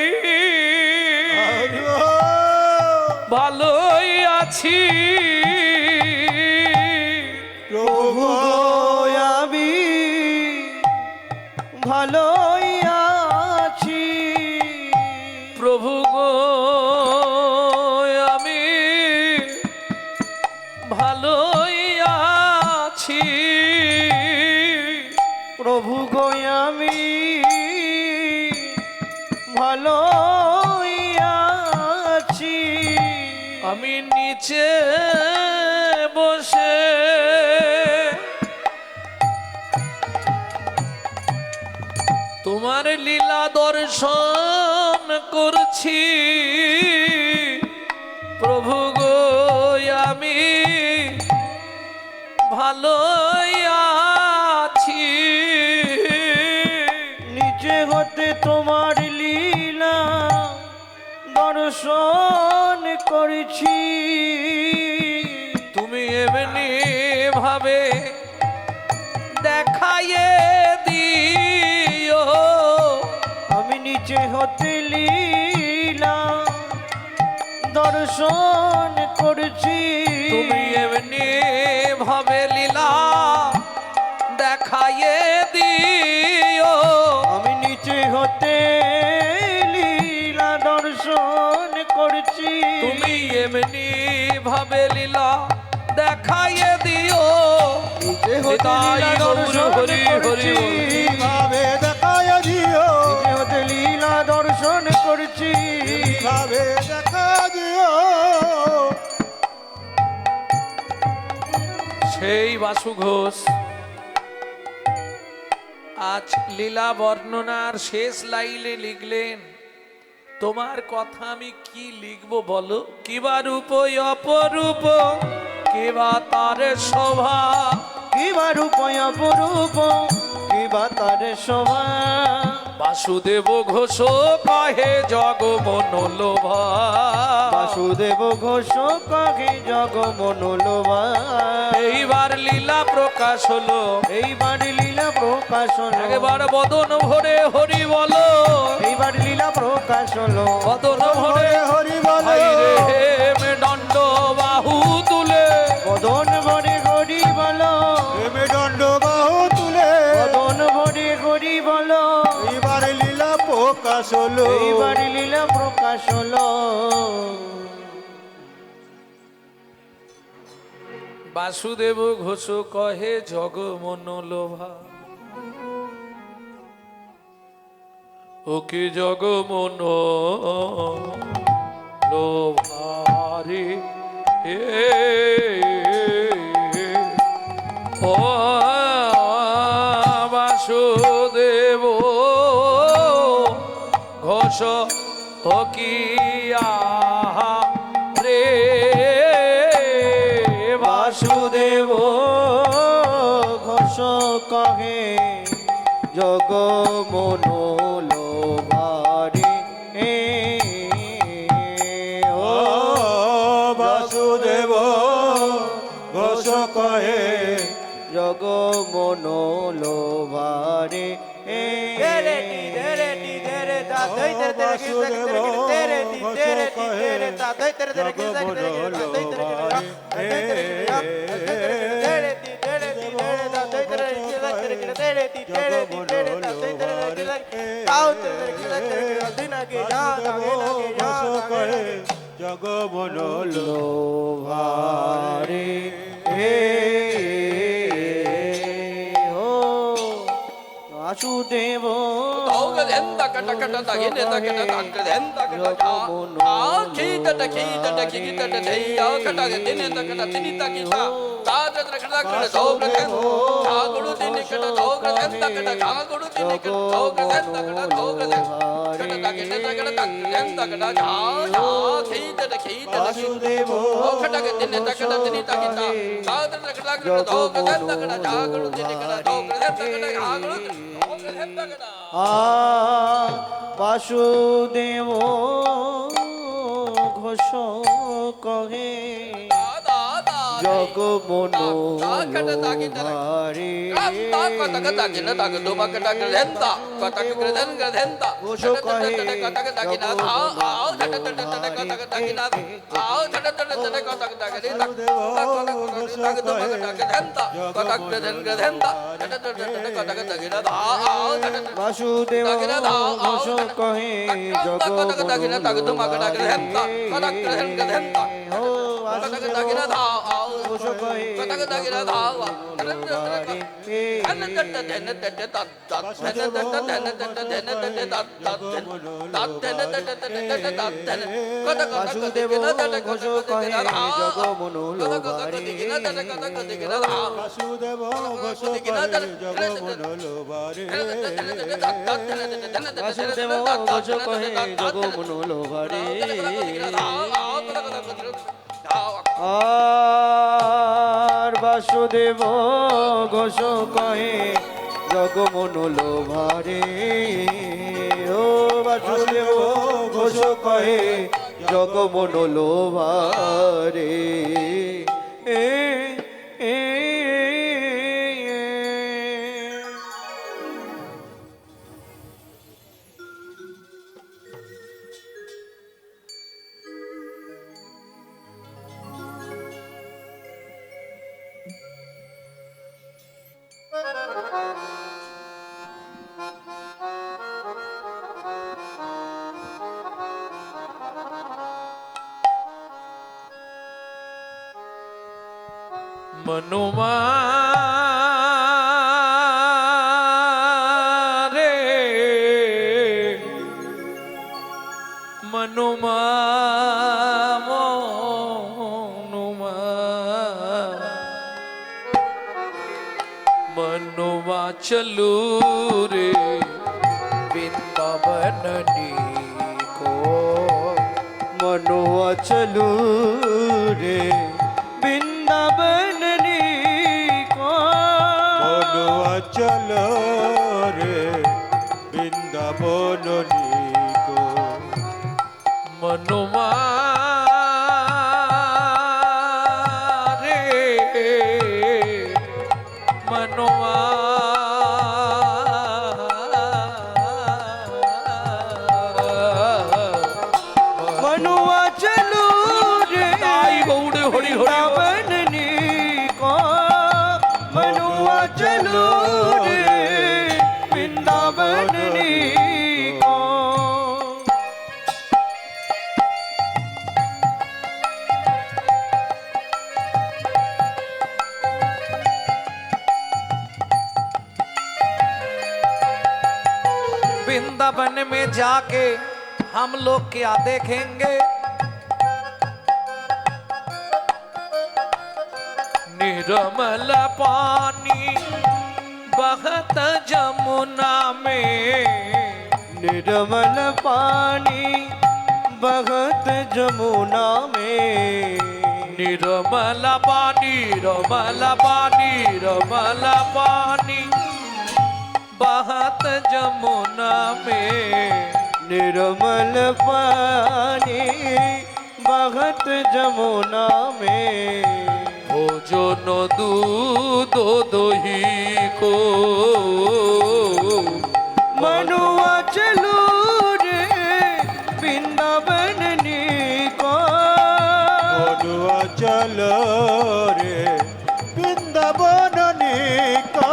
ভালোই আছি। প্রভু গো আমি ভালোই আছি। প্রভু গো আমি ভালোই আছি। প্রভু গো আমি ভালোই আছি। আমি নিচে বসে তোমার লীলা দর্শন করছি। প্রভু গো আমি ভালোই আছি। নিচে হতে তোমার লীলা দর্শন করেছি। তুমি এমনি ভাবে দেখাইয়ে দিও। আমি নিচে হতে লীলা দর্শন করেছি। তুমি এমনি ভাবে লীলা দেখাইয়ে দিও। আমি নিচে হতে লীলা দর্শন করেছি। তুমি এমনি ভাবে লীলা দেখাইয়ে দিও। নিচে হতে নিতাই লীলা গৌর দর্শন হরি হরি করেছি। বল। ভাবে দেখায় দিও, নিচে হতে লীলা দর্শন করেছি। ভাবে দেখা দিও। সেই বাসু ঘোষ আজ লীলা বর্ণনার শেষ লাইনে লিখলেন, তোমার কথা আমি কি লিখবো বলো? কিবা রূপ অপরূপ, কিবা তার শোভা, কিবা রূপ অপরূপ, কিবা তার শোভা। বাসুদেব ঘোষ কহে জগ মনোলোভা। বাসুদেব ঘোষ কহে জগ মনোলোভা। এইবার লীলা প্রকাশ হলো, এইবার লীলা প্রকাশ হলো। একবার বদন ভরে হরি বলো। এইবার লীলা প্রকাশ হলো। বদন ভরে হরি বলো। হাই রে মে দণ্ড বাহু তুলে। বদন ভরে হরি বলো। প্রেমে দণ্ড বাহু তুলে। বদন ভরে হরি বলো। এইবার লীলা প্রকাশ হলো। এইবার লীলা প্রকাশ হলো। বাসুদেব ঘোষ কহে জগ মনোলোভা। ওকে জগ মনো লোভারে ও বাসুদেব ঘোষ হকিয়া রে। বাসুদেব ঘোষ কহে জগ মনোলোভারে ও বাসুদেব ঘোষ কহে জগ মনোলোভারে। জগ মনোলো লোভারে ও বাসুদেব বাসুদেব বাসুদেব ঘোষ কহে জগ মনোহারে ঘোষ কহে বাসুদেব ঘোষ কহে জগ বাসুদেব ঘোষ কহে জগ মনোলোভারে বাসুদেব ঘোষ কহে জগ মনোলোভারে বাসুদেব ঘোষ কহে জগ মনোলোভারে আর বাসুদেব ঘোষ কহে জগ মনোলোভারে ও বাসুদেব ঘোষ কহে জগ মনোলোভারে এ এ মনুমা রে মনুমা মনুমা মনুমা চলু রে বৃন্দাবন কো মনোয়া চলু রে বৃন্দাবন কো মনোয়া চল রে বৃন্দাবন নিকো মনুমা রে মনুমা মনোয়া চলু রে তাই গৌড়ে হরি হরি বৃন্দাবন কো মনোয়া চলু রে বৃন্দাবন কো वृंदावन में जाके हम लोग क्या देखेंगे निर्मल पानी बहत जमुना में निर्मल पानी बहत जमुना में निर्मल पानी रमल पानी रमल पानी बहत जमुना में निर्मल पानी बहत जमुना में भोजन दूध दही को मनुआ चलू रे वृंदावन को মনোয়া চল রে বৃন্দাবন নিকো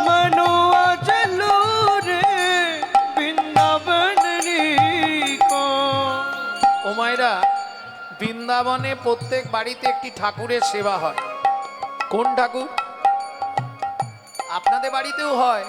मनुआ चलू रे वृंदावन को ও মায়েরা বৃন্দাবনে প্রত্যেক বাড়িতে একটি ঠাকুরের সেবা হয় কোন ঠাকুর আপনাদের বাড়িতেও হয়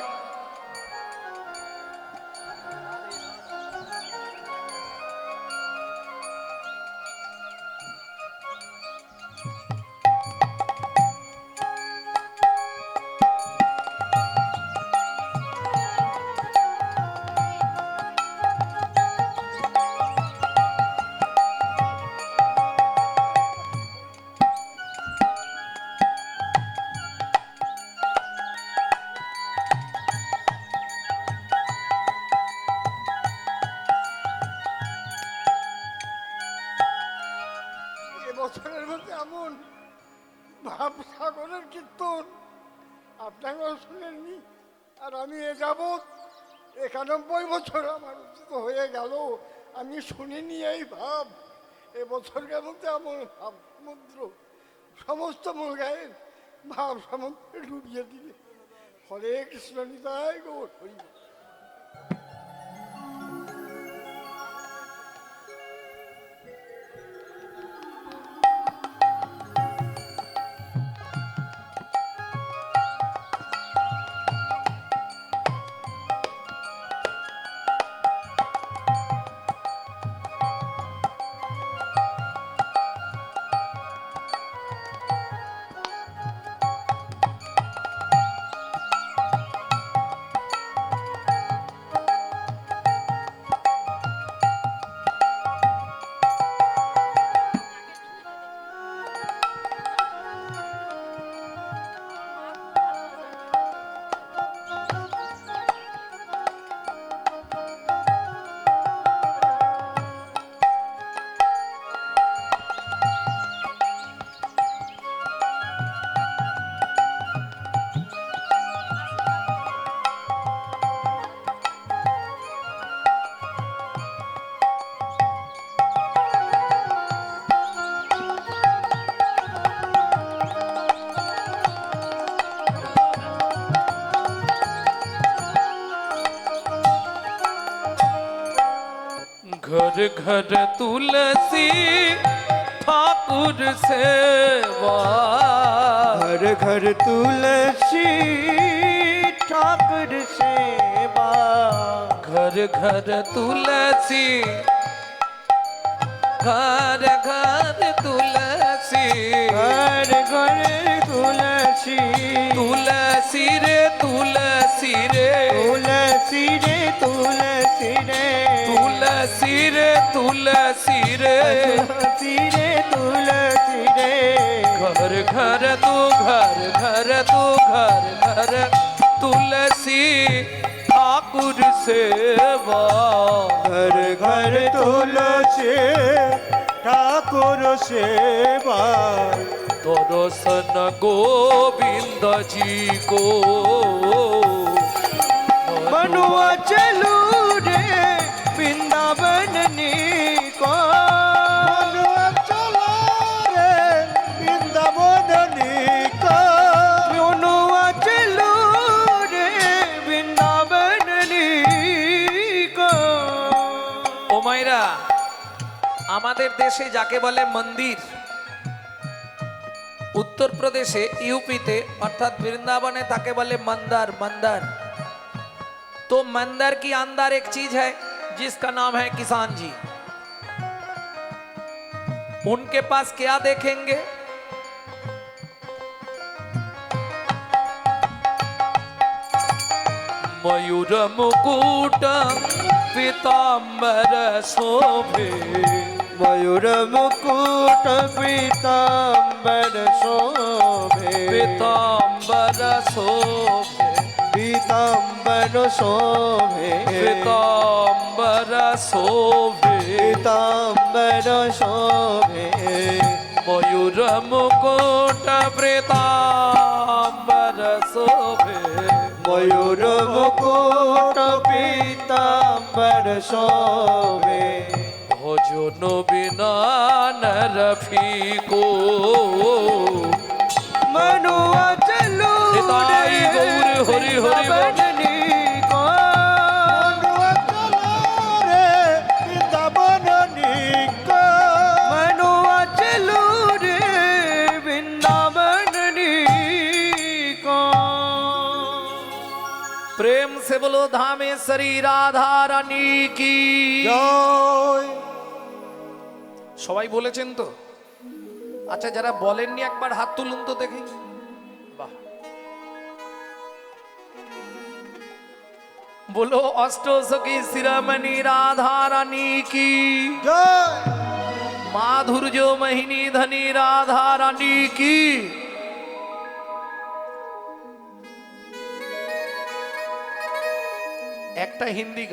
ভাবসাগরের কীর্তন আপনারাও শুনেননি, আর আমি এ যাবৎ 91 বছর আমার উচিত হয়ে গেল, আমি শুনিনি এই ভাব। এবছরের মধ্যে আমার ভাব সমুদ্র, সমস্ত মূল গায়ের ভাব সমুদ্রে ডুবিয়ে দিলে। হরে কৃষ্ণ, নিতাই গৌর হরি বল। घर घर तुलसी ठाकुर सेवा, घर घर तुलसी ठाकुर सेवा, घर घर तुलसी, घर घर तुलसी, घर घर तुलसी, तुलसी रे तुलसी रे, तुलसी रे तुलसी रे, तुलसी रे तुलसी रे, तुलसी रे तुलसी रे, घर घर तू घर घर तू घर घर तुलसी ठाकुर सेवा, घर घर तुलसी ठाकुर सेवा, दर्शन गोविंद जी को मनुआ चलू रे वृंदावन को, मनुआ चलो रे वृंदावन को, मनुआ चलू रे वृंदावन को। ও মাইরা, আমাদের দেশে যাকে বলে মন্দির, उत्तर प्रदेशे यूपीते अर्थात वृंदावने ताके बोले मंदार। मंदार तो मंदार की अंदर एक चीज है जिसका नाम है किसान जी। उनके पास क्या देखेंगे? मयूर मुकुट पीताम्बर शोभे, मयूर मुकुट पीताम्बर शोभे, पीताम्बर शोभे, पीताम्बर शोभे, पीताम्बर शोभे, पीताम्बर शोभे, मयूर मुकुट पीताम्बर शोभे, मयूर मुकुट पीताम्बर शोभे, भजन बिना नर फीको, मनुआ चलू निताई गौर हरि हरि बोल। को, मनुआ चलो रे वृंदावन को, मनुआ चलू रे वृंदावन को। प्रेम से बोलो धामेश्वरी राधा रानी की জয়। সবাই বলেছেন তো? আচ্ছা, যারা বলেননি একবার হাত তুলুন তো দেখি। বাহ, बोलो अष्टसखी शिरोमणि राधा रानी की জয়। माधुर्य महिनी धनी राधा रानी की। একটা হিন্দি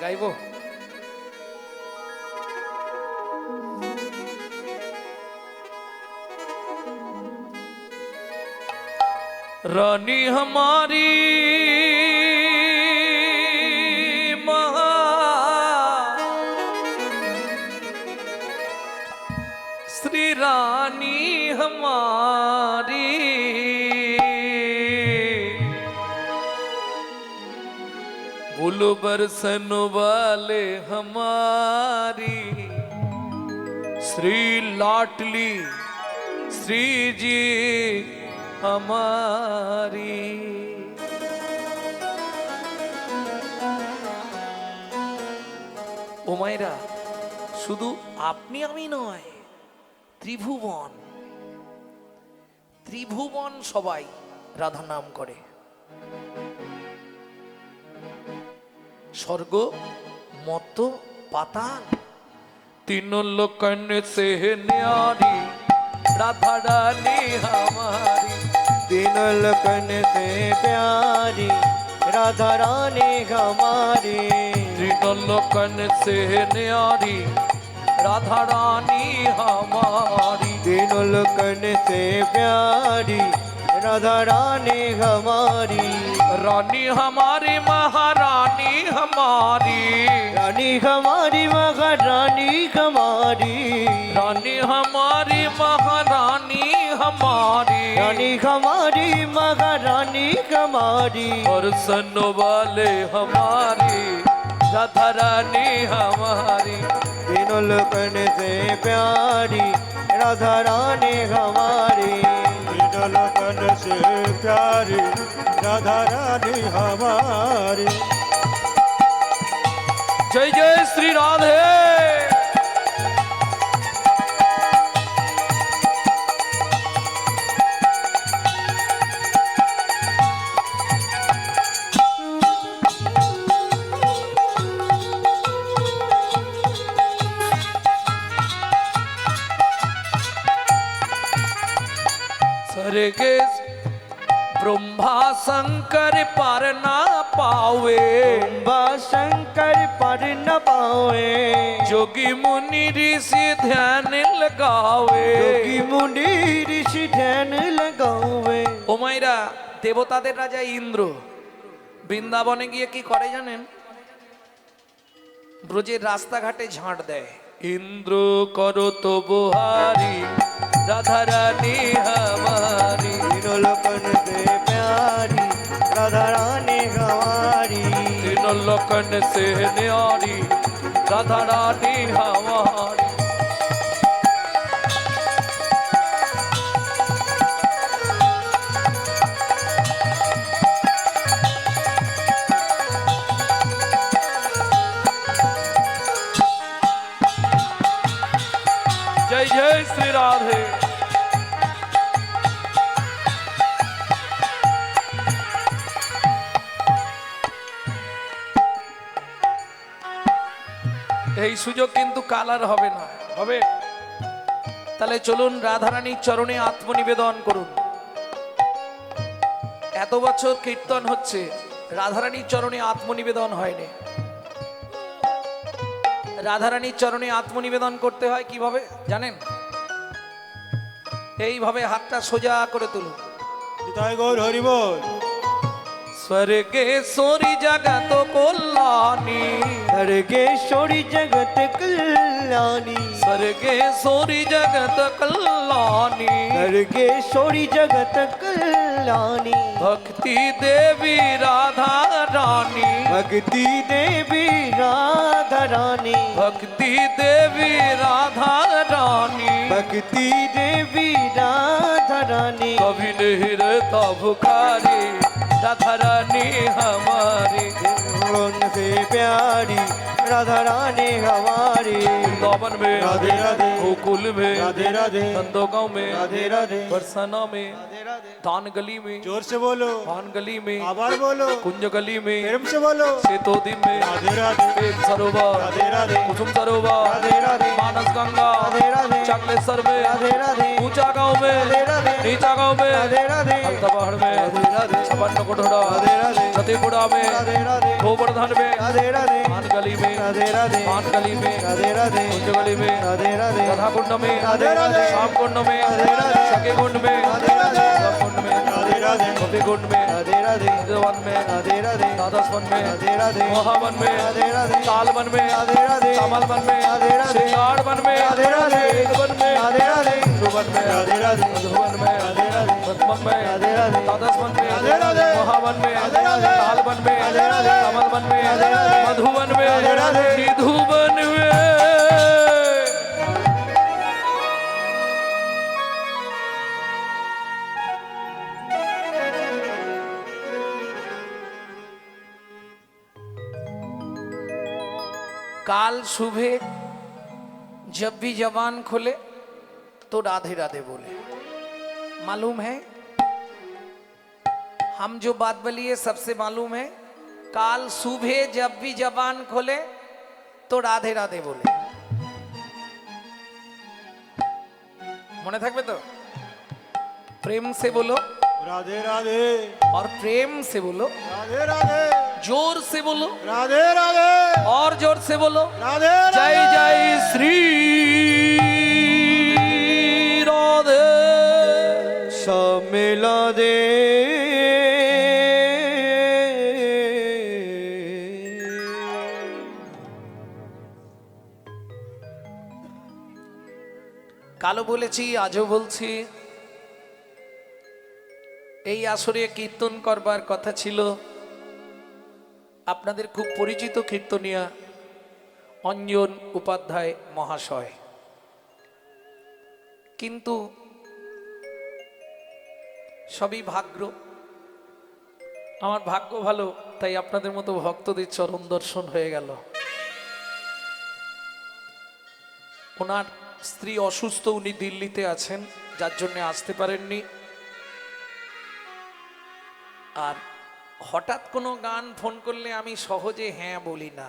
গাইবো। रानी हमारी महा श्री रानी हमारी फूल बरसन वाले हमारी श्री लाटली श्री जी हमारी। ও মায়েরা, শুধু আপনি আমি নয়, ত্রিভুবন ত্রিভুবন সবাই রাধা নাম করে। स्वर्ग मत पाताल तीनों लोकन से न्यारी राधा रानी हमारी। तीनों लोकन से प्यारी राधा रानी हमारी। तीनों लोकन से न्यारी राधा रानी हमारी। तीनों लोकन से प्यारी राधा रानी हमारी। रानी हमारी महारानी हमारी। रानी हमारी महारानी हमारी। रानी हमारी महारानी हमारी। रानी हमारी महारानी हमारी। और सन वाले हमारी राधा रानी हमारी। तीनों लोकन से प्यारी राधा रानी हमारी। तीनों लोकन से प्यारी राधा रानी हमारी। जय जय श्री राधे। स्वर्गे ब्रह्मा शंकर पर ना पावे। ब्रह्मा शंकर पर न पावे। जोगी मुनि ऋषि ध्यान लगावे। योगी मुनि ऋषि ध्यान लगावे। ও মাইরা, দেবতাদের রাজা ইন্দ্র বৃন্দাবনে গিয়ে কি করে জানেন? ব্রজের রাস্তাঘাটে ঝাঁট দেয়। ইন্দ্র করো তো বহারি রাধা রানী हमारी। तीनों लोकन से प्यारी राधा रानी हमारी। तीनों लोकन से न्यारी राधा रानी हमारी। जय जय श्री राधे। এই সুযোগ কিন্তু কালার হবে না, হবে? তাহলে চলুন রাধারানীর চরণে আত্মনিবেদন করুন। এত বছর কীর্তন হচ্ছে, রাধারানীর চরণে আত্মনিবেদন হয়নি। রাধারানীর চরণে আত্মনিবেদন করতে হয় কিভাবে জানেন? এইভাবে হাতটা সোজা করে তুলুন। নিতাই গৌর হরি বল। स्वर्गेश्वरी जगत कल्याणी। स्वर्गेश्वरी जगत कल्याणी। स्वर्गेश्वरी जगत कल्याणी। स्वर्गेश्वरी जगत कल्याणी। भक्ति देवी राधा रानी। भक्ति देवी राधा रानी। भक्ति देवी राधा रानी। भक्ति देवी राधा रानी। कभी नहीं रहता भुखारी राधा रानी हमारी। से प्यारी राधा रानी हमारी। वृंदावन में राधे राधे। गोकुल में राधे राधे। नंदगांव में राधे राधे। बरसाना में दान गली में जोर से बोलो। पान गली में आभार बोलो। कुंज गली में प्रेम से बोलो। सेतोदी में राधे राधे। प्रेम सरोवर राधे राधे। कुसुम सरोवर राधे राधे। मानस गंगा राधे राधे। चकलेश्वर में राधे राधे। ऊंचा गांव में राधे राधे। नीचा गांव में राधे राधे। हल्का पहाड़ में राधे राधे। छपन्न कोठड़ा राधे राधे। छतीपुड़ा में राधे राधे। गोवर्धन में राधे राधे। पान गली में राधे राधे। पान गली में राधे राधे। कुंज गली में राधे राधे। राधा कुंड में राधे राधे। श्याम कुंड में राधे राधे। सखे कुंड में राधे राधे। कुंड में राधे राधे गोपी कुंड में, राधे राधे वन में, राधे राधे द्वादश वन में, राधे राधे मोहावन में, राधे राधे ताल वन में, राधे राधे कमल वन में, राधे राधे श्रृंगार वन में, राधे राधे वेद वन में, राधे राधे ध्रुवन में, राधे राधे मधुवन में, राधे राधे पद्मन में, राधे राधे द्वादश वन में, राधे राधे मोहावन में, राधे राधे ताल वन में, राधे राधे कमल वन में, राधे राधे मधुवन में, राधे राधे निधुवन में। काल सुबह जब भी जबान खोले तो राधे राधे बोले। मालूम है हम जो बात बोली है सबसे मालूम है, काल सुबह जब भी जबान खोले तो राधे राधे बोले। मने থাকবে তো? प्रेम से बोलो राधे राधे और प्रेम से बोलो, राधे राधे जोर से बोलो राधे राधे और जोर से बोलो। राधे जय जय श्री राधे। सब मिला दे কালো বলেছি, আজও বলছি, এই আসরে কীর্তন করবার কথা ছিল আপনাদের খুব পরিচিত কীর্তনিয়া অঞ্জন উপাধ্যায় মহাশয়, কিন্তু সবই ভাগ্য। আমার ভাগ্য ভালো, তাই আপনাদের মতো ভক্তদের চরণ দর্শন হয়ে গেল। ওনার স্ত্রী অসুস্থ, উনি দিল্লিতে আছেন, যার জন্য আসতে পারেননি। আর হঠাৎ কোনো গান ফোন করলে আমি সহজে হ্যাঁ বলি না।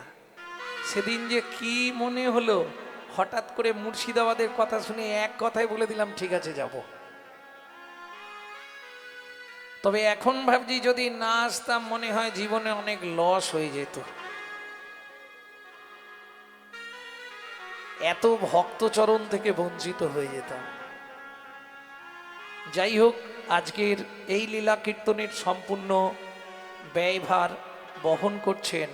সেদিন যে কি মনে হলো, হঠাৎ করে মুর্শিদাবাদের কথা শুনে এক কথায় বলে দিলাম ঠিক আছে যাব। তবে এখন ভাবছি যদি না আসতাম মনে হয় জীবনে অনেক লস হয়ে যেত। এত ভক্তচরণ থেকে বঞ্চিত হয়ে যেতাম। যাই হোক, আজকের এই লীলা কীর্তনের সম্পূর্ণ ব্যয়ভার বহন করছেন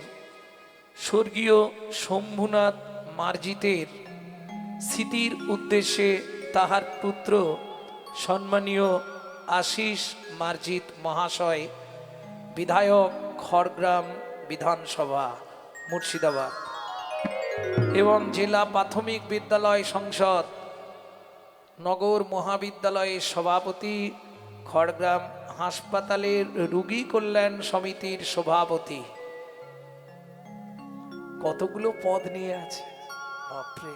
স্বর্গীয় শম্ভুনাথ মার্জিতের স্মৃতির উদ্দেশ্যে তাহার পুত্র সম্মানীয় আশিস মার্জিত মহাশয়, বিধায়ক, খড়গ্রাম বিধানসভা মুর্শিদাবাদ এবং জেলা প্রাথমিক বিদ্যালয় সংসদ নগর মহাবিদ্যালয়ের সভাপতি, খড়গ্রাম হাসপাতালের রোগী কল্যাণ সমিতির সভাপতি। কতগুলো পদ নিয়ে আছে, বাপরে।